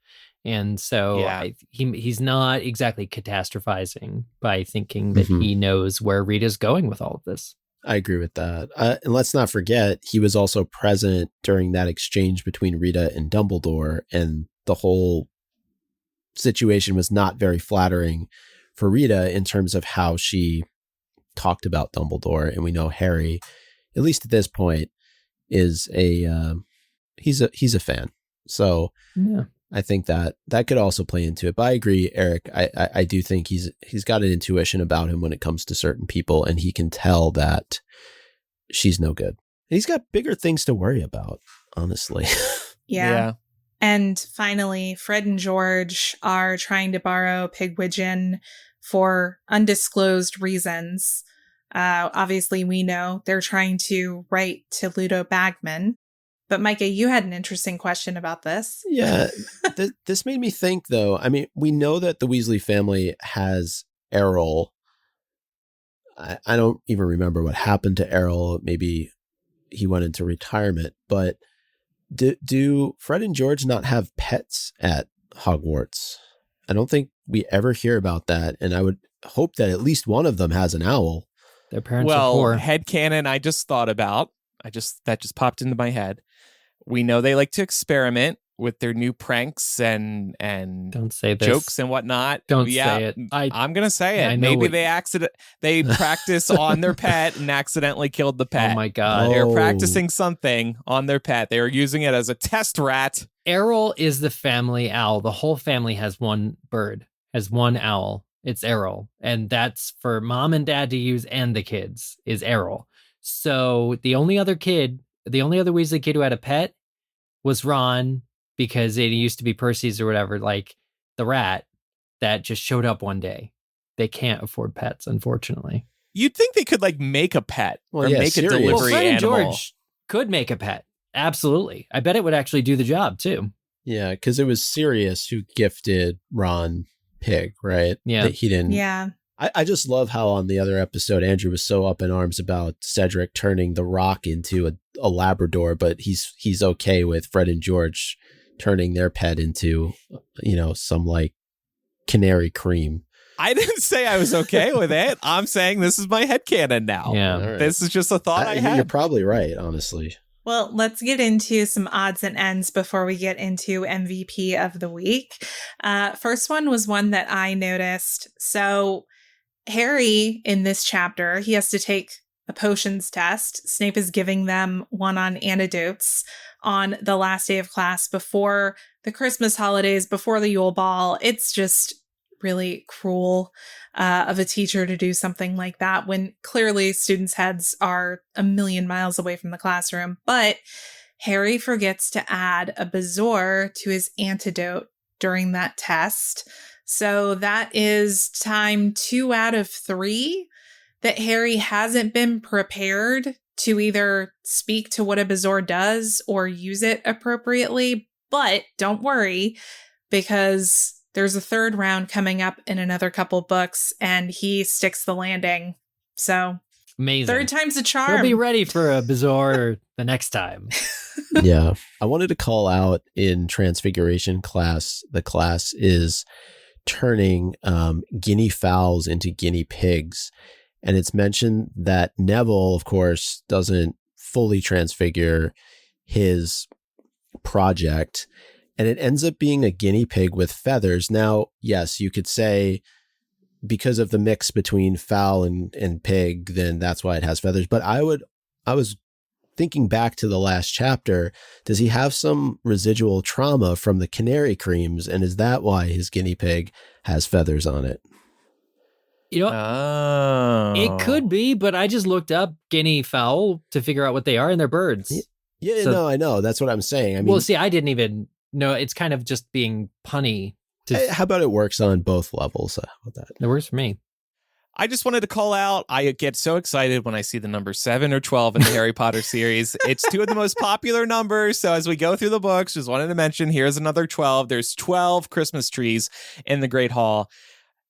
[SPEAKER 5] And so he's not exactly catastrophizing by thinking that he knows where Rita's going with all of this.
[SPEAKER 6] I agree with that. And let's not forget, he was also present during that exchange between Rita and Dumbledore, and the whole situation was not very flattering for Rita in terms of how she talked about Dumbledore. And we know Harry, at least at this point, is a he's a fan. So
[SPEAKER 5] Yeah.
[SPEAKER 6] I think that could also play into it. But I agree, Eric. I do think he's got an intuition about him when it comes to certain people, and he can tell that she's no good. And he's got bigger things to worry about, honestly.
[SPEAKER 7] Yeah. And finally, Fred and George are trying to borrow Pigwidgeon for undisclosed reasons. Obviously, we know they're trying to write to Ludo Bagman. But Micah, you had an interesting question about this.
[SPEAKER 6] Yeah, this made me think, though. I mean, we know that the Weasley family has Errol. I don't even remember what happened to Errol. Maybe he went into retirement. But do Fred and George not have pets at Hogwarts? I don't think we ever hear about that. And I would hope that at least one of them has an owl.
[SPEAKER 5] Their parents are poor.
[SPEAKER 4] Headcanon I just thought about. That just popped into my head. We know they like to experiment with their new pranks and
[SPEAKER 5] Don't say this.
[SPEAKER 4] jokes and whatnot.
[SPEAKER 5] Don't say it.
[SPEAKER 4] I'm gonna say it.
[SPEAKER 5] I know
[SPEAKER 4] Maybe
[SPEAKER 5] what-
[SPEAKER 4] they practice on their pet and accidentally killed the pet.
[SPEAKER 5] Oh my God.
[SPEAKER 4] They were practicing something on their pet. They were using it as a test rat.
[SPEAKER 5] Errol is the family owl. The whole family has one bird, has one owl. It's Errol. And that's for mom and dad to use and the kids is Errol. So the only other Weasley kid who had a pet was Ron, because it used to be Percy's or whatever, like the rat that just showed up one day. They can't afford pets, unfortunately.
[SPEAKER 4] You'd think they could like make a pet or make
[SPEAKER 6] Sirius.
[SPEAKER 4] a delivery
[SPEAKER 5] Well, Fred and
[SPEAKER 4] animal.
[SPEAKER 5] George could make a pet. Absolutely. I bet it would actually do the job too.
[SPEAKER 6] Yeah, because it was Sirius who gifted Ron Pig, right?
[SPEAKER 5] Yeah.
[SPEAKER 6] That he didn't.
[SPEAKER 7] Yeah.
[SPEAKER 6] I just love how on the other episode, Andrew was so up in arms about Cedric turning the Rock into a Labrador, but he's okay with Fred and George turning their pet into, some like canary cream.
[SPEAKER 4] I didn't say I was okay with it. I'm saying this is my headcanon now.
[SPEAKER 5] Yeah.
[SPEAKER 6] All right.
[SPEAKER 4] This is just a thought I
[SPEAKER 6] You're
[SPEAKER 4] had.
[SPEAKER 6] probably right, honestly.
[SPEAKER 7] Well, let's get into some odds and ends before we get into MVP of the week. First one was one that I noticed. So Harry, in this chapter, he has to take a potions test. Snape is giving them one on antidotes on the last day of class before the Christmas holidays, before the Yule Ball. It's just really cruel of a teacher to do something like that when clearly students' heads are a million miles away from the classroom. But Harry forgets to add a bezoar to his antidote during that test. So that is time 2 out of 3 that Harry hasn't been prepared to either speak to what a bezoar does or use it appropriately. But don't worry, because there's a third round coming up in another couple books, and he sticks the landing. So
[SPEAKER 5] Amazing.
[SPEAKER 7] third time's a charm.
[SPEAKER 5] We'll be ready for a bezoar the next time.
[SPEAKER 6] Yeah. I wanted to call out in Transfiguration class, the class is turning guinea fowls into guinea pigs. And it's mentioned that Neville, of course, doesn't fully transfigure his project. And it ends up being a guinea pig with feathers. Now, yes, you could say because of the mix between fowl and pig, then that's why it has feathers. But I was thinking back to the last chapter. Does he have some residual trauma from the canary creams? And is that why his guinea pig has feathers on it?
[SPEAKER 5] It could be, but I just looked up guinea fowl to figure out what they are, and they're birds.
[SPEAKER 6] Yeah,
[SPEAKER 5] So-
[SPEAKER 6] no, I know. That's what I'm saying. I mean,
[SPEAKER 5] Well, see, I didn't even know. It's kind of just being punny.
[SPEAKER 6] how about it works on both levels? How about that?
[SPEAKER 5] It works for me.
[SPEAKER 4] I just wanted to call out, I get so excited when I see the number 7 or 12 in the Harry Potter series. It's 2 of the most popular numbers. So as we go through the books, just wanted to mention, here's another 12. There's 12 Christmas trees in the Great Hall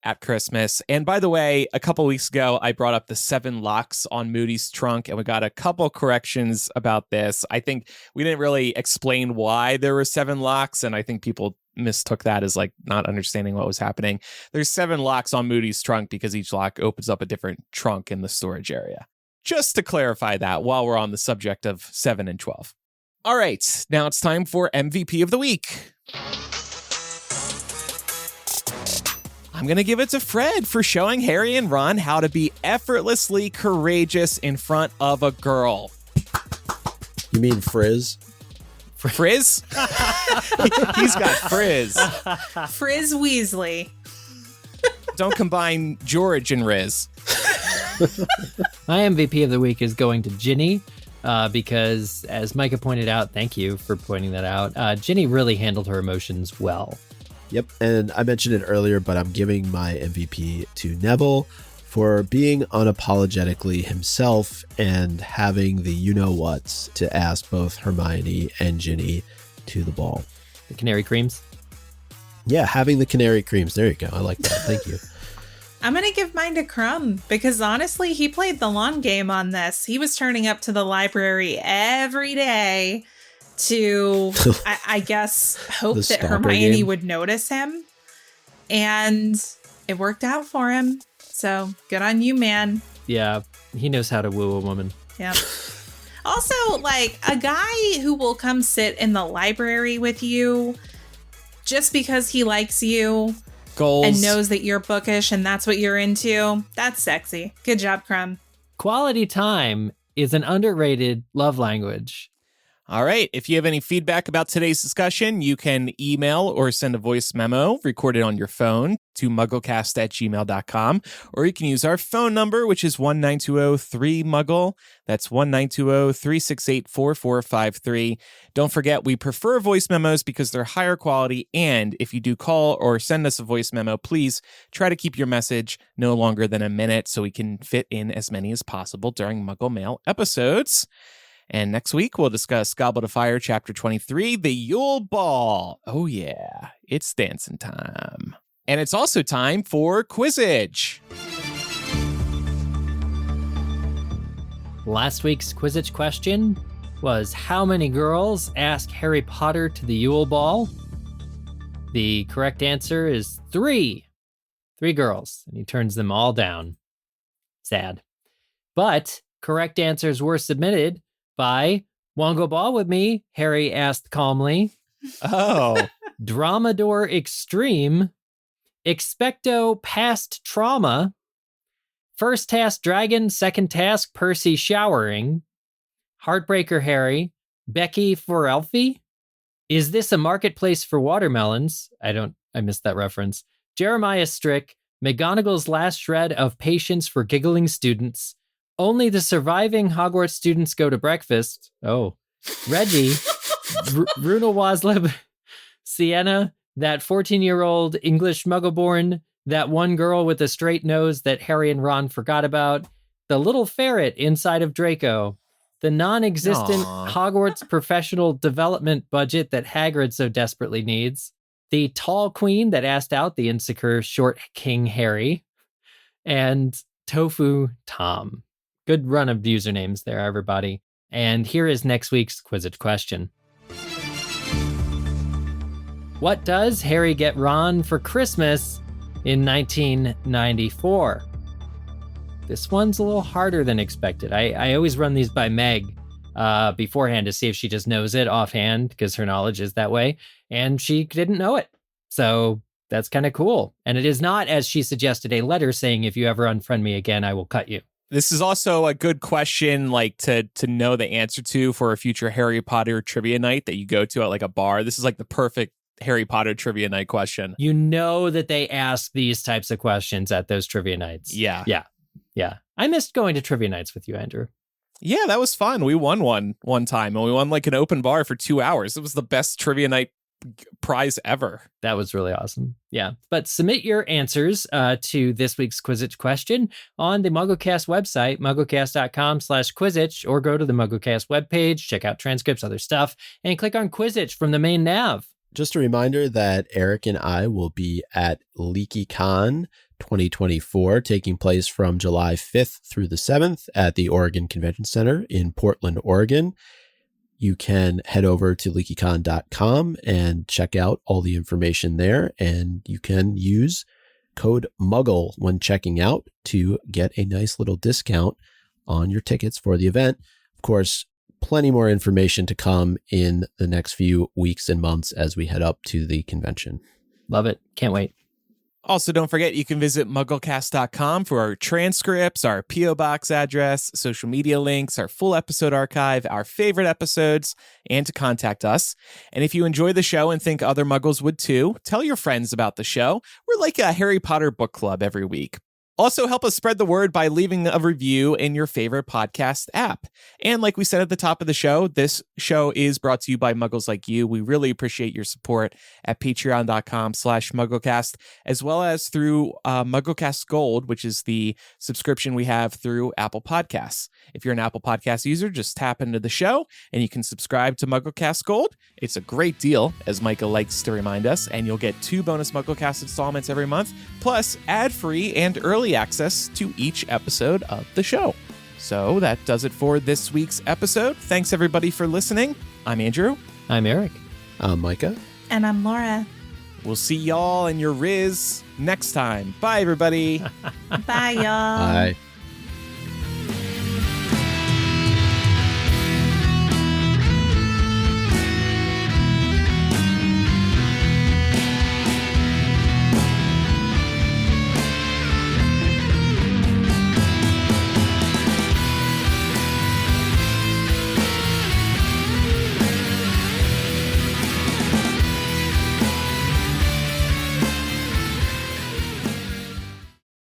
[SPEAKER 4] at Christmas. And by the way, a couple weeks ago, I brought up the 7 locks on Moody's trunk, and we got a couple corrections about this. I think we didn't really explain why there were 7 locks, and I think people mistook that as like not understanding what was happening. There's 7 locks on Moody's trunk because each lock opens up a different trunk in the storage area. Just to clarify that while we're on the subject of 7 and 12. All right, now it's time for MVP of the week. I'm going to give it to Fred for showing Harry and Ron how to be effortlessly courageous in front of a girl.
[SPEAKER 6] You mean Frizz?
[SPEAKER 4] Frizz? He's got Frizz.
[SPEAKER 7] Frizz Weasley.
[SPEAKER 4] Don't combine George and Rizz.
[SPEAKER 5] My MVP of the week is going to Ginny because, as Micah pointed out, thank you for pointing that out, Ginny really handled her emotions well.
[SPEAKER 6] Yep, and I mentioned it earlier, but I'm giving my MVP to Neville for being unapologetically himself and having the you-know-whats to ask both Hermione and Ginny to the ball.
[SPEAKER 5] The Canary Creams?
[SPEAKER 6] Yeah, having the Canary Creams. There you go. I like that. Thank you.
[SPEAKER 7] I'm going to give mine to Crumb because honestly, he played the long game on this. He was turning up to the library every day to, I guess, hope that Hermione would notice him. And it worked out for him. So good on you, man.
[SPEAKER 5] Yeah, he knows how to woo a woman.
[SPEAKER 7] Yeah. Also, like, a guy who will come sit in the library with you just because he likes you.
[SPEAKER 4] Goals.
[SPEAKER 7] And knows that you're bookish and that's what you're into. That's sexy. Good job, Crumb.
[SPEAKER 5] Quality time is an underrated love language.
[SPEAKER 4] All right. If you have any feedback about today's discussion, you can email or send a voice memo recorded on your phone to mugglecast@gmail.com, or you can use our phone number, which is 1-920-3-MUGGLE. That's 1-920-368-4453. Don't forget, we prefer voice memos because they're higher quality, and if you do call or send us a voice memo, please try to keep your message no longer than a minute so we can fit in as many as possible during Muggle Mail episodes. And next week, we'll discuss Goblet of Fire, Chapter 23, the Yule Ball. Oh, yeah, it's dancing time. And it's also time for Quizzitch.
[SPEAKER 5] Last week's Quizzitch question was, how many girls ask Harry Potter to the Yule Ball? The correct answer is 3. 3 girls, and he turns them all down. Sad. But correct answers were submitted by "Wanna go ball with me?" Harry asked calmly.
[SPEAKER 4] Oh.
[SPEAKER 5] Dramador Extreme, Expecto Past Trauma, First Task Dragon, Second Task Percy Showering, Heartbreaker Harry, Becky for Elfie, Is This a Marketplace for Watermelons? I missed that reference. Jeremiah Strick, McGonagall's Last Shred of Patience for Giggling Students, Only the Surviving Hogwarts Students Go to Breakfast. Oh. Reggie, Runa Wasleb, Sienna, That 14-year-old English Muggleborn, That One Girl with a Straight Nose That Harry and Ron Forgot About, The Little Ferret Inside of Draco, The Non-Existent Hogwarts Professional Development Budget That Hagrid so desperately needs, The Tall Queen That asked out the insecure short King Harry, and Tofu Tom. Good run of usernames there, everybody. And here is next week's Quizzitch question. What does Harry get Ron for Christmas in 1994? This one's a little harder than expected. I always run these by Meg beforehand to see if she just knows it offhand, because her knowledge is that way. And she didn't know it. So that's kind of cool. And it is not, as she suggested, a letter saying, if you ever unfriend me again, I will cut you.
[SPEAKER 4] This is also a good question, like to know the answer to for a future Harry Potter trivia night that you go to at like a bar. This is like the perfect Harry Potter trivia night question.
[SPEAKER 5] You know that they ask these types of questions at those trivia nights.
[SPEAKER 4] Yeah.
[SPEAKER 5] I missed going to trivia nights with you, Andrew.
[SPEAKER 4] Yeah, that was fun. We won one time, and we won like an open bar for 2 hours. It was the best trivia night prize ever.
[SPEAKER 5] That was really awesome. Yeah. But submit your answers to this week's Quizzitch question on the MuggleCast website, mugglecast.com/Quizzitch, or go to the MuggleCast webpage, check out transcripts, other stuff, and click on Quizzitch from the main nav.
[SPEAKER 6] Just a reminder that Eric and I will be at LeakyCon 2024, taking place from July 5th through the 7th at the Oregon Convention Center in Portland, Oregon. You can head over to leakycon.com and check out all the information there, and you can use code MUGGLE when checking out to get a nice little discount on your tickets for the event. Of course, plenty more information to come in the next few weeks and months as we head up to the convention.
[SPEAKER 5] Love it. Can't wait.
[SPEAKER 4] Also, don't forget, you can visit mugglecast.com for our transcripts, our P.O. Box address, social media links, our full episode archive, our favorite episodes, and to contact us. And if you enjoy the show and think other muggles would too, tell your friends about the show. We're like a Harry Potter book club every week. Also, help us spread the word by leaving a review in your favorite podcast app. And like we said at the top of the show, this show is brought to you by Muggles Like You. We really appreciate your support at patreon.com/MuggleCast, as well as through MuggleCast Gold, which is the subscription we have through Apple Podcasts. If you're an Apple Podcast user, just tap into the show and you can subscribe to MuggleCast Gold. It's a great deal, as Micah likes to remind us, and you'll get 2 bonus MuggleCast installments every month, plus ad-free and early access to each episode of the show. So that does it for this week's episode. Thanks everybody for listening. I'm Andrew.
[SPEAKER 5] I'm Eric.
[SPEAKER 6] I'm Micah.
[SPEAKER 7] And I'm Laura.
[SPEAKER 4] We'll see y'all and your rizz next time. Bye, everybody.
[SPEAKER 7] Bye, y'all.
[SPEAKER 6] Bye.